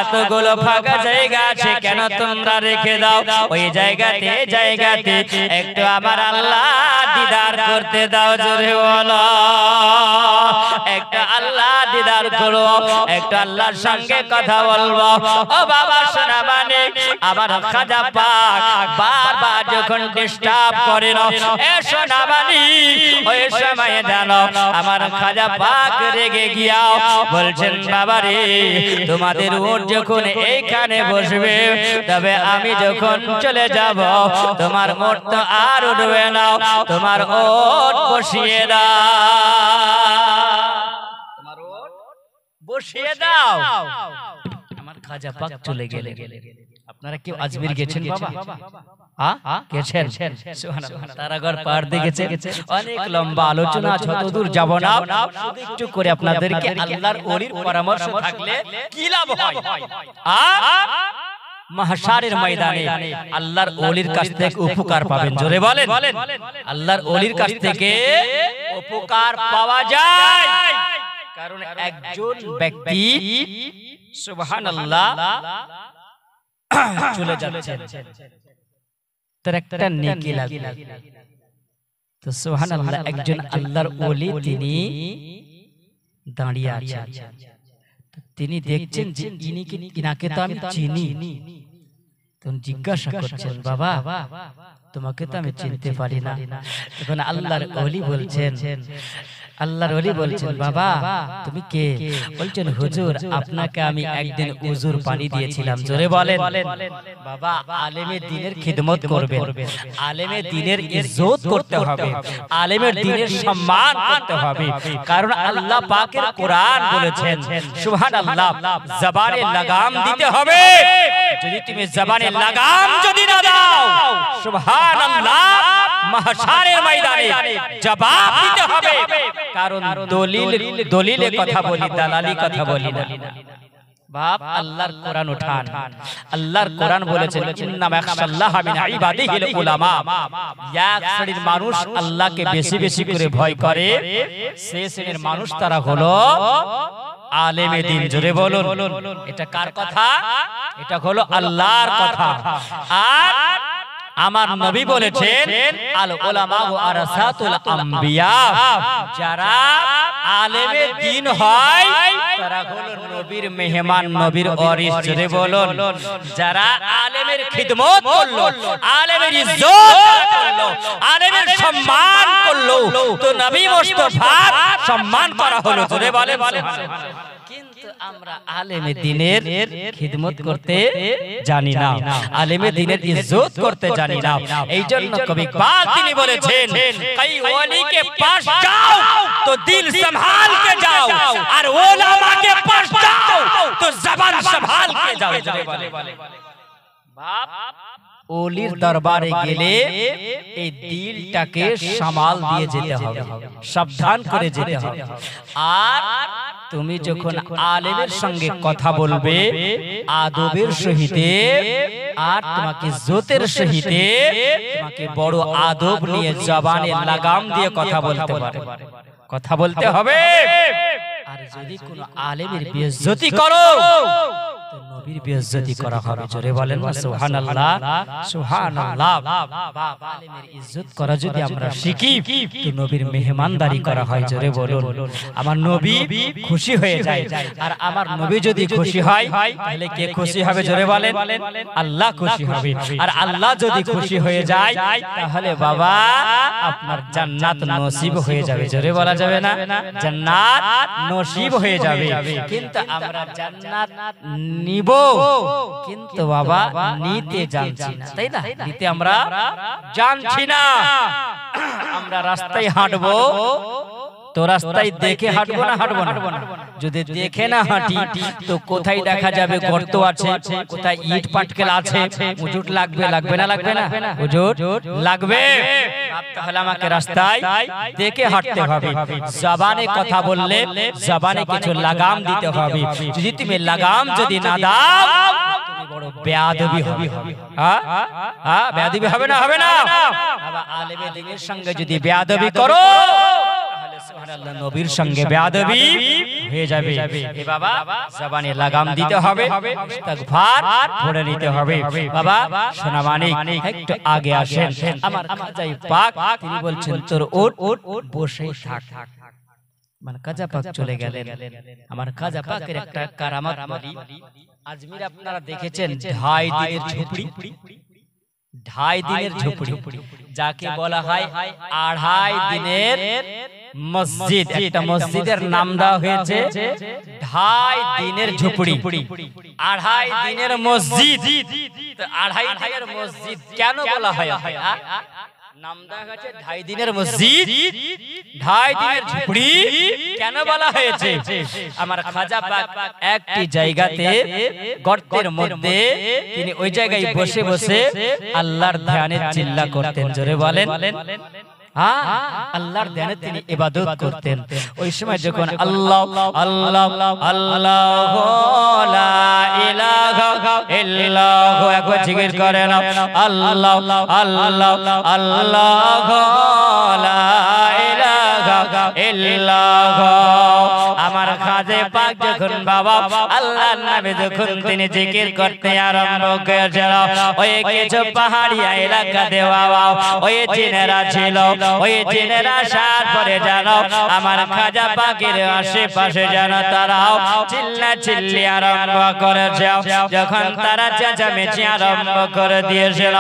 এতগুলো ফাঁকা জায়গা আছে কেন তোমরা রেখে দাও ওই জায়গাতে একটু আমার আল্লাহ দিদার করতে দাও জোরে বলো একটা আল্লাহ দিদার করো একটা আল্লাহর সঙ্গে কথা বলবো ও বাবা শোনা মানে আমার খাজা পাক বারবার যখন ডিস্টার্ব করে না এ শোনা মানে ওই সময় জানো আমার খাজা পাক রেগে গিয়া বলছেন বাবা রে তোমাদের উট যখন এইখানে বসবে তবে আমি যখন চলে যাব তোমার উট তো আর উঠবে না তোমার উট বসিয়ে দাও আমার খাজা পাক চলে গেলে আপনারা কেউ আজমির গেছেন বাবা গেছেন সুবহানাল্লাহ তারাগড় পার দেখেছেন অনেক লম্বা আলোচনা যতদূর যাব না একটু করে আপনাদেরকে আল্লাহর ওলির পরামর্শ থাকলে কি লাভ হয় মাহশারের ময়দানে আল্লাহর ওলির কাছ থেকে উপকার পাবেন জোরে বলেন আল্লাহর ওলির কাছ থেকে উপকার পাওয়া যায় কারণ একজন ব্যক্তি সুবহানাল্লাহ চলে যাচ্ছেন, তার একটা নেকি লাগলো। তো সুবহানাল্লাহ, একজন আল্লাহর ওলি তিনি দাঁড়িয়ে আছেন। তিনি দেখছেন যে ইনাকে তো আমি চিনি। তখন জিজ্ঞাসা করছেন, বাবা তোমাকে তো আমি চিনতে পারি না। তখন আল্লাহর ওলি বলছেন, বাবা তুমি কে? বলছেন, হুজুর আপনাকে আমি একদিন উজুর পানি দিয়েছিলাম। জোরে বলেন। বাবা, আলেমে দ্বীনের খিদমত করবেন, আলেমে দ্বীনের ইজ্জত করতে হবে, আলেমের দ্বীনের সম্মান করতে হবে। কারণ আল্লাহ পাকের কোরআন বলেছেন, সুবহানাল্লাহ, জবানে লাগাম দিতে হবে। যদি তুমি জবানে লাগাম যদি না দাও, সুবহানাল্লাহ, মাহশারের ময়দানে জবাব দিতে হবে। কারণ দলিলে কথা বলি, দালালি কথা বলি না। বাপ, আল্লাহর কোরআন উঠান। আল্লাহর কোরআন বলেছেন, ইন্নামা ইয়াখশাল্লাহা মিন ইবাদিহিল উলামা। এক শ্রেণীর মানুষ আল্লাহকে বেশি বেশি করে ভয় করে, সেই শ্রেণীর মানুষ তারা হলো আলেমে দ্বীন। জোরে বলুন, এটা কার কথা? এটা হলো আল্লাহর কথা। আর আমার নবী বলেছেন, আল উলামা ওয়ারাসাতুল আম্বিয়া। যারা আলেমে দ্বীন হয় তারা হলো নবীর মেহমান, নবীর ওয়ারিস। জোরে বলুন। যারা আলেমের খিদমত করলো, আলেমের ইজ্জত করলো, আলেমের সম্মান করলো, তো নবী মুস্তাফার সম্মান করা হলো। জোরে বলেন। কিন্তু আমরা আলেমে দ্বীনের খিদমত করতে জানি না, আলেমে দ্বীনের ইজ্জত করতে জানি না। এইজন্য কবি পাক তিনি বলেছেন, কই ওলি के पास जाओ तो दिल संभाल के जाओ, और उलमा के पास जाओ तो जबान संभाल के जाओ। बाप, ওলির দরবারে গেলে এই দিলটাকে সামাল দিয়ে যেতে হবে, সাবধান করে যেতে হবে। আর তুমি যখন আলেমের সঙ্গে কথা বলবে আদবের সহিতে, আর তোমাকে ইজ্জতের সহিতে, তোমাকে বড় আদব নিয়ে জবানে লাগাম দিয়ে কথা বলতে হবে। আর যদি কোনো আলেমের বেইজ্জতি করো তো নবীর বেইজ্জতি করা হবে। জোরে বলেন না সুবহানাল্লাহ, সুবহানাল্লাহ। আলেমের ইজ্জত করা যদি আমরা শিখি তো নবীর মেহমানদারি করা হয়। জোরে বলুন। আমার নবী খুশি হয়ে যায়, আর আমার নবী যদি খুশি হয় তাহলে কে খুশি হবে? জোরে বলেন। আল্লাহ খুশি হবে। আর আল্লাহ যদি খুশি হয়ে যায় তাহলে বাবা আপনার জান্নাত নসিব হয়ে যাবে। জোরে বলা যাবে না? জান্নাত নসিব হয়ে যাবে। কিন্তু আমরা জান্নাত নিব, কিন্তু বাবা নিতে জানছি না, তাই না? নিতে আমরা জানছি না। আমরা রাস্তায় হাঁটবো তো রাস্তায় দেখে হাঁটবো না যদি দেখে না হাঁটি তো কোথায় দেখা যাবে গর্ত আছে, কোথায় ইট পাটকেল আছে, হুজুর লাগবে না? হুজুর লাগবে। তাহলে আমাকে রাস্তায় দেখে হাঁটতে হবে। জবানে কথা বললে জবানে কিছু লাগাম দিতে হবে। যদি তুমি লাগাম যদি না দাও তুমি বড় বেয়াদবি হবে। বেয়াদবি হবে না? বাবা, আলেমে দ্বীনের সঙ্গে যদি বেয়াদবি করো সুবহানাল্লাহ, নবীর সঙ্গে বেয়াদবি হয়ে যাবে। এ বাবা, জবানে লাগাম দিতে হবে, ইস্তিগফার পড়ে নিতে হবে। বাবা সোনা মানিক, একটু আগে আসেন। আমার খাজাই পাক তিনি বলছেন, তোর ওঠ বসেই থাক। মানে খাজা পাক চলে গেলেন। আমার খাজা পাকের একটা কারামত বলি। আজমির আপনারা দেখেছেন 2.5 দিনের ঝুপড়ি, 2.5 দিনের ঝুপড়ি যাকে বলা হয় 2.5 দিনের মসজিদ। একটা মসজিদের নাম দেওয়া হয়েছে 2.5 দিনের ঝুপড়ি, 2.5 দিনের মসজিদ। 2.5 দিনের মসজিদ কেন বলা হয়? নাম দেওয়া হয়েছে 2.5 দিনের মসজিদ, 2.5 দিনের ঝুপড়ি কেন বলা হয়েছে? আমার খাজা পাক একটি জায়গাতে গর্তের মধ্যে তিনি ওই জায়গায় বসে বসে আল্লাহর ধ্যানে চিল্লা করতেন। জোরে বলেন। আল্লাহর ধ্যানে তিনি ইবাদত করতেন। ওই সময় যখন আল্লাহ আল্লাহ আল্লাহ লা ইলাহা ইল্লাল্লাহু একবার জিকির করেন, আল্লাহ আল্লাহ আল্লাহ লা ইলাহা ইল্লাল্লাহ। আমার খাজে পাক যখন বাবা আল্লাহর নামে যখন তিনি জিকির করতে আরম্ভ করেছিল, ওই কিছু পাহাড়িয়া এলাকা দেওয়া ওই জিনেরা ছিল, ওই জিনেরা আসার পরে জানো আমার খাজা পাকের আশেপাশে জানো তারাও চিল্লা চিল্লি আরম্ভ করেছে। যখন তারা চেঁচামেচি আরম্ভ করে দিয়েছিল,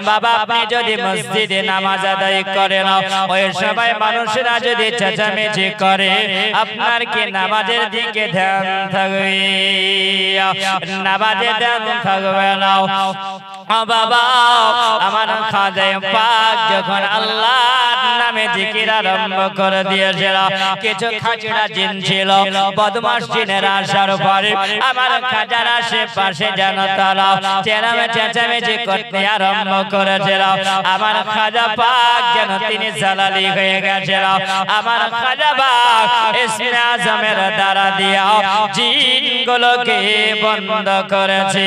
বাবা আপনি যদি মসজিদে নামাজ আদায় করেন, ওই সবাই মানুষেরা যদি চেঁচামেচি করে, আপনার কি নামাজের দিকে ধ্যান থাকবে? নামাজে ধ্যান থাকবে না। বাবা আমার খাজা পাক যখন আল্লাহর নামে জিকির আরম্ভ করে দিয়েছিল, কিছু খাজড়া জিন ছিল, বদমাশ জিনেরা আসার পরে আমার খাজার আশেপাশে যেন তারা চেঁচামেচি করতে আরম্ভ করেছিল। আমার খাজা পাক যেন তিনি জালালি হয়ে গেছিল। আমার খাজা পাক ইসমে আজমের দ্বারা দিয়া জিনগুলোকে বন্ধ করেছে,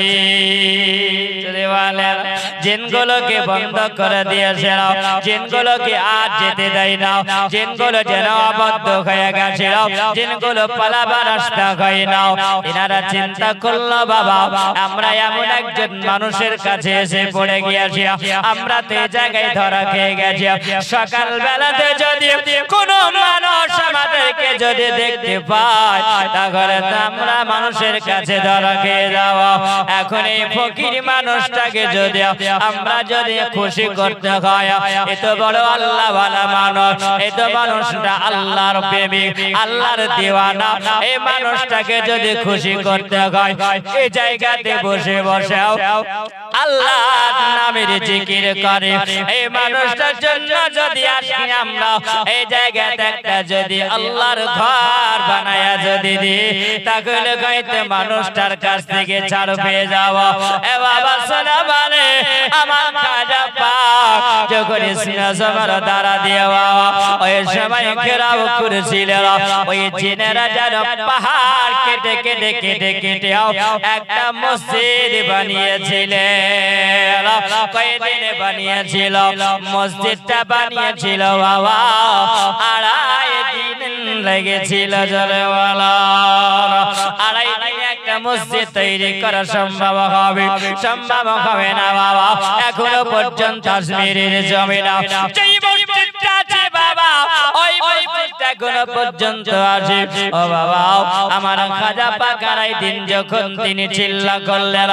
জিনগুলোকে বন্ধ করে দিয়েছিল। জিনগুলোকে আর যেতে দেয় না, জিনগুলো যেন আবদ্ধ হয়ে গেছিল, জিনগুলো পালাবার রাস্তা হয় না। এনারা চিন্তা করলো বাবা আমরা এমন একজন মানুষের কাছে এসে পড়ে গিয়েছি, আমরা তো এই জায়গায় ধরা খেয়ে গেছি। সকাল বেলাতে যদি কোনো মানুষ আমাদেরকে যদি দেখতে পায়, তাহলে তো আমরা মানুষের কাছে ধরা খেয়ে যাওয়া। এখন এই ফকির মানুষটাকে যদি আমরা যদি খুশি করতে হয়, এত বড় আল্লাহ ওয়ালা মানুষ, এত মানুষটা আল্লাহর প্রেমিক, আল্লাহর দিওয়ানা, এই মানুষটাকে যদি খুশি করতে হয়, এই জায়গাতে বসে বসে আল্লাহর নামের জিকির করে, এই মানুষটার জন্য যদি আজকে আমরা এই জায়গাতে একটা যদি আল্লাহর ঘর বানায়া যদি দিই, তাহলে হয়তো মানুষটার কাছ থেকে ছাড় পেয়ে যাওয়া। এ বাবা শোনা মানে আমার খাজা পাক যখন ইসমে আজমের দ্বারা দেওয়া ওই সময় ঘেরাও করেছিল, ওই জিনেরা যেন পাহাড় কেটে কেটে কেটে কেটে একটা মসজিদ বানিয়েছিলেন। কয়দিনে বানিয়েছিল? মসজিদটা বানিয়েছিল বাবা 2.5 দিন লেগেছিল। জলেওয়ালা 2.5 দিনে একটা মসজিদ তৈরি করা সম্ভব হবে? সম্ভব হবে না বাবা। এখনো পর্যন্ত কাশ্মীরের জমিনে যেই মসজিদটা আছে বাবা, ওই মসজিদটা এখনো পর্যন্ত আছে। ও বাবা আমার খাজা পাক 2.5 দিন যখন তিনি চিল্লা করলেন,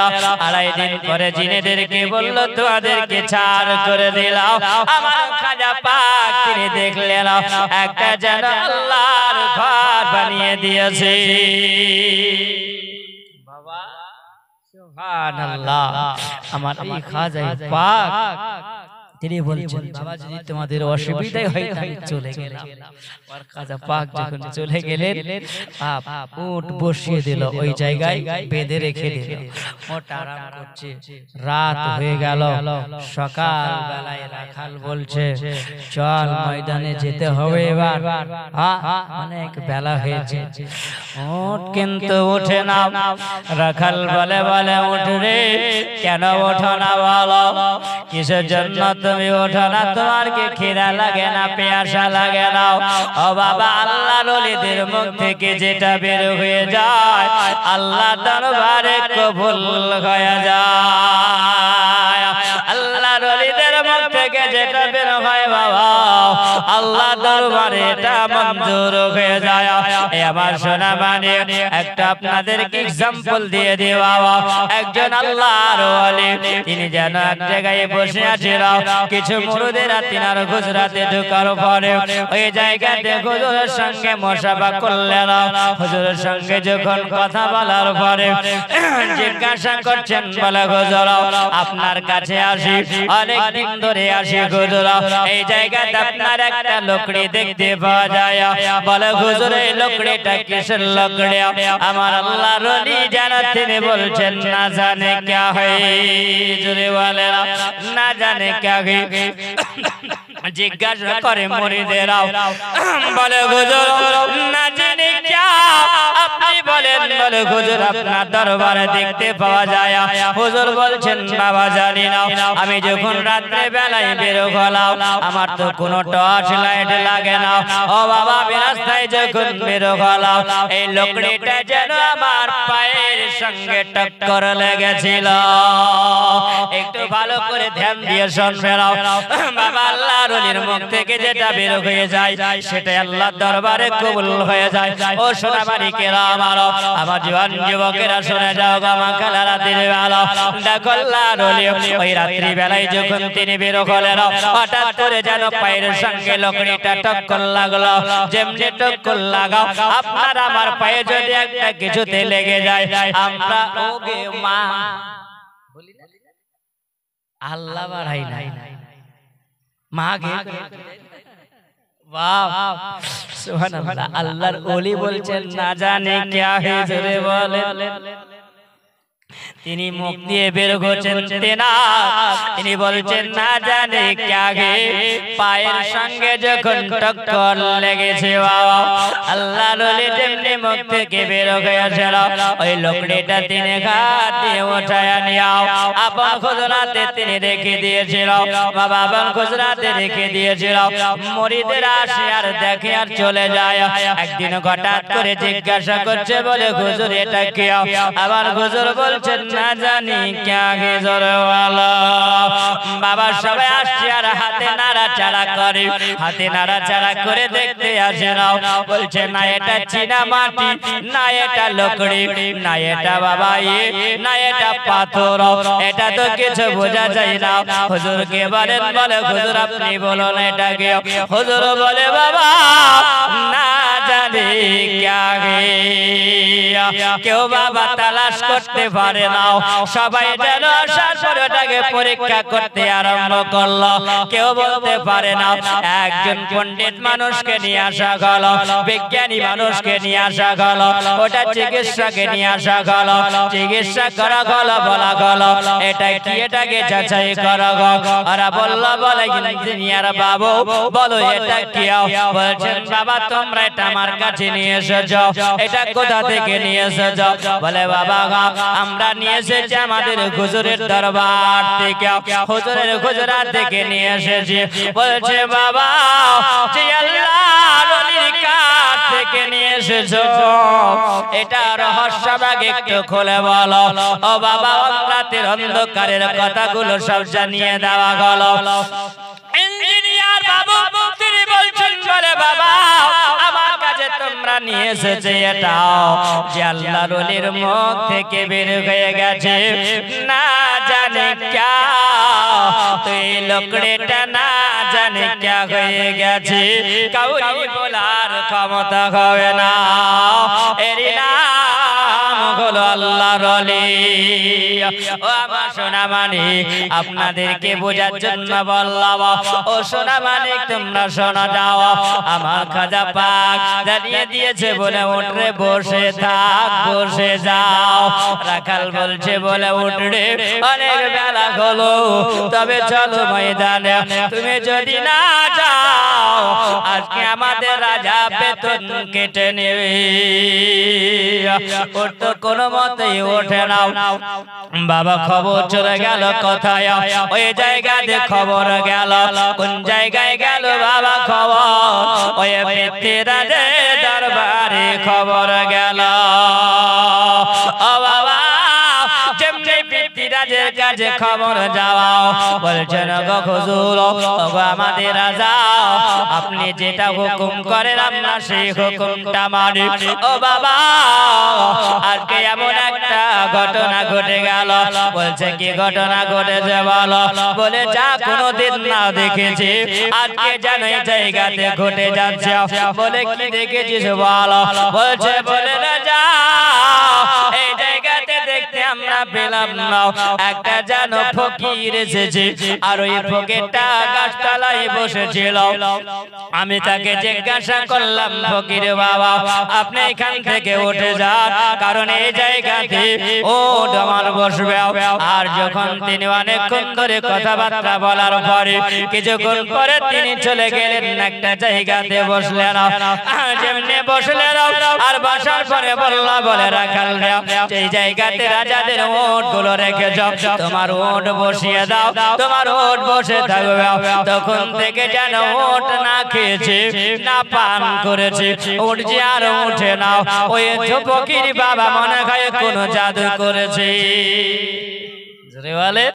2.5 দিন পরে জিনেদেরকে বলল তোমাদেরকে ছাড় করে দিলাম। আমার খাজা পাক তিনি দেখলেন একটা যেন আল্লাহর ঘর বানিয়ে দিয়েছে। বাবা সুবহানাল্লাহ, আমার এই খাজা পাক তিনি বলছেন বাবা যদি তোমাদের অসুবিধা হয় আমি চলে গেলাম। আর খাজা পাক যখন চলে গেলেন, উট বসিয়ে দিল, ওই জায়গায় বেঁধে রেখে দিল। ওট আরাম করছে। রাত হয়ে গেল, সকাল বেলায় রাখাল বলছে চল ময়দানে যেতে হবে এবার, অনেক বেলা হয়েছে। উট কিন্তু ওঠে না। রাখাল বলে বলে উঠ রে, কেন ওঠো না বলো, কিসের জন্য তুমি ওঠো না? তোমার কি খিদা লাগে না, পেয়াসা লাগে না? ও বাবা আল্লাহর ওলিদের মুখ থেকে যেটা বের হয়ে যায় আল্লাহ দরবারে কবুল হয়ে যায়। আল্লাহর ওলিদের মুখ থেকে যেটা বের হয় বাবা আল্লাহ দরবারে এটা মঞ্জুর হয়ে যায়। আমার সোনা মানে একটা আপনাদেরকে এক্সাম্পল দিয়ে দিই বাবা। একজন আল্লাহর ওলি তিনি যেন এক জায়গায় বসে আছেন, কিছু মুরিদেরা তিনার গুজরাতে ঢোকার পরে ওই জায়গাতে হুজুরের সঙ্গে মুসাফা করলেন। হুজুরের সঙ্গে যখন কথা বলার পরে জিজ্ঞাসা করছেন, বলে হুজুর আপনার কাছে আসি, অনেক দিন ধরে আসি হুজুর, এই জায়গাতে আপনার একটা লকড়ি দেখতে পাওয়া যায়। বলে হুজুর এই লকড়িটা কিসের লকড়ি? আমার আল্লাহর ওলি জানা, তিনি বলছেন না জানে क्या है, জোরে বলে না জানে क्या है। জিজ্ঞাসা করে মুরিদেরাও, বলে হুজুর না জানে क्या, আপনি বলেন বলে হুজুর আপনার দরবারে দেখতে পাওয়া যায়। হুজুর বলছেন বাবা জানি না, আমি যখন রাত্রে বেলায় বের হলাম আমার তো কোনো টর্চ লাইট লাগে না। ও বাবা আমি রাস্তায় যখন বের হলাম এই লোকড়িটা যেন আমার পায়ের সঙ্গে টক্কর লেগেছিল। একটু ভালো করে ধ্যান দিয়ে শুনবেন বাবা, আল্লাহর ওলির মুখ থেকে যেটা বের হয়ে যায় সেটা আল্লাহর দরবারে কবুল হয়ে যায়। ও সোনাবাড়ি কেরাম আমার জওয়ান যুবকেরা শুনে যাও, গামা খেলা রাতের বেলা দেখো আল্লাহর ওলি ওই রাত্রি বেলায় যখন তিনি বের হলেন হঠাৎ করে যেন পায়ের সঙ্গে লকড়িটা টক্কর লাগলো। যেমনি টক্কর লাগাও আপনার আমার পায়ে যদি একটা কিছুতে লেগে যায় আমরা ওগে মা আল্লাহ বাড়াই নাই মা গে वाह सुभान अल्लाह। अल्लाहर ओली बोलছেন না জানে क्या है জোরে বলেন। তিনি মুখ দিয়ে বের করছেন তেনা, তিনি বলছেন না জানে क्या गे পায়ের সঙ্গে যখন টক্কর লেগেছে বাবা আল্লাহর ওলি যেমনি মুখ থেকে বের হয়েছিল ওই লোকড়িটা তিনি হাত দিয়ে উঠায় নিয়াও আপন খুজরাতে তিনি রেখে দিয়েছিল বাবা, আপন খুজরাতে রেখে দিয়েছিল। মুরিদের আসে আর দেখে আর চলে যায়। একদিন হঠাৎ করে জিজ্ঞাসা করছে বলে হুজুর এটা কি? আবার হুজুর বলছেন না জানি क्या गे জোরে বলো। বাবা সবাই আসছে আর হাতে নাড়াচাড়া করে, হাতে নাড়াচাড়া করে দেখতে আসে নাও বলছে না এটা চীনা মাটি, না এটা লকড়ি, না এটা বাবা না এটা পাথর, এটা তো কিছু বোঝা যায় না। হুজুরকে বলেন বলে হুজুর আপনি বলুন এটা কি? হুজুর বলে বাবা না জানি क्या गे। কেউ বাবা তালাশ করতে পারে না, সবাই যেন শাস্ত্রটাকে পরীক্ষা করতে আরম্ভ করলো, কেউ বলতে পারে না। একজন পণ্ডিত মানুষকে নিয়ে আসা হলো, বিজ্ঞানী মানুষকে নিয়ে আসা হলো, ওটা চিকিৎসাকে নিয়ে আসা হলো, চিকিৎসা করা হলো, বলা হলো এটা কি, এটাকে যাচাই করা হলো। ওরা বললো বলে ইঞ্জিনিয়ার বাবু বলো এটা কি? বলছেন বাবা তোমরা এটা আমার কাছে নিয়ে এসেছো, এটা কোথা থেকে নিয়ে এসেছো? বলে বাবা আমরা নিয়ে এসেছি আমাদের হুজুরের দরবার থেকে, হুজুরের হুজরাত থেকে নিয়ে এসেছি। বলছে বাবা যে আল্লাহর ওলির কাছ থেকে নিয়ে এসেছো এটা রহস্য ভাগে একটু খুলে বলো। ও বাবা রাতের অন্ধকারের কথাগুলো সব জানিয়ে দেওয়া হলো। ইঞ্জিনিয়ার বাবু তিনি বলছেন বলে বাবা আমার কাছে তোমরা নিয়ে এসেছে এটা যে আল্লাহর ওলির মুখ থেকে বের হয়ে গেছে না জানে क्या, তো এই লোকড়িটা না জানে क्या হয়ে গেছে কাউরি বলার ক্ষমতা হবে না। এর নাম হলো আল্লাহর ওলি। ও আমার সোনা মানিক আপনাদেরকে বোঝার জন্য বললাম, ও সোনা মানিক তোমরা শোনা যাও আমার খাজা পাক জানিয়ে দিয়েছে বলে উঠরে বসে থাক বসে যাও। রাখাল বলছে বলে উঠরে অনেক বেলা হলো তবে চলো ময়দানে, তুমি যদি না যাও আজকে আমাদের রাজা বেতন কেটে নেবে। ওর তো কোনো মতেই ওঠে না। বাবা খবর চলে গেল কোথায়? ওই জায়গাতে খবর গেল। কোন জায়গায় গেল বাবা খবর? ওই পৃথ্বীরাজের দরবারে খবর গেল। ও বাবা যেমনি পৃথ্বীরাজের কাছে খবর যাওয়া বলছেন গো হুজুর গো আমাদের রাজা আপনি যেটা হুকুম করেন আমরা সেই হুকুমটা মানি। ও বাবা আজকে এমন একটা ঘটনা ঘটে গেল। বলছে কি ঘটনা ঘটেছে বলো? বলে যা কোনোদিন না দেখেছি আজকে যেন এই জায়গাতে ঘটে যাচ্ছে। বলে কি দেখেছিস বলো? বলছে বলে রাজা এই জায়গাতে দেখতে আমরা পেলাম না। একটা যেন ফকির এসেছে, আর ওই ফকিরটা গাছতলায় বসেছিল। আমি তাকে জিজ্ঞাসা করলাম, ফকির বাবা আপনি এখান থেকে উঠে যান, কারণ এই জায়গাতে ওট আমার বসবে। আর যখন তিনি অনেকক্ষণ ধরে কথাবার্তা বলার পরে কিছুক্ষণ পরে তিনি চলে গেলেন, একটা জায়গাতে বসলেন। যেমনি বসলেন আর বসার পরে বললা, বলে রাখাল এই জায়গাতে রাজাদের ওট গুলো রেখে যাও, তোমার ওট বসিয়ে দাও, তোমার ওট বসে থাকবে। তখন থেকে যেন ওট না খেয়েছে না পান করেছে, ওট যে আর উঠে না। ওই ফকির বাবা মনে হয় কোনো জাদু করেছে।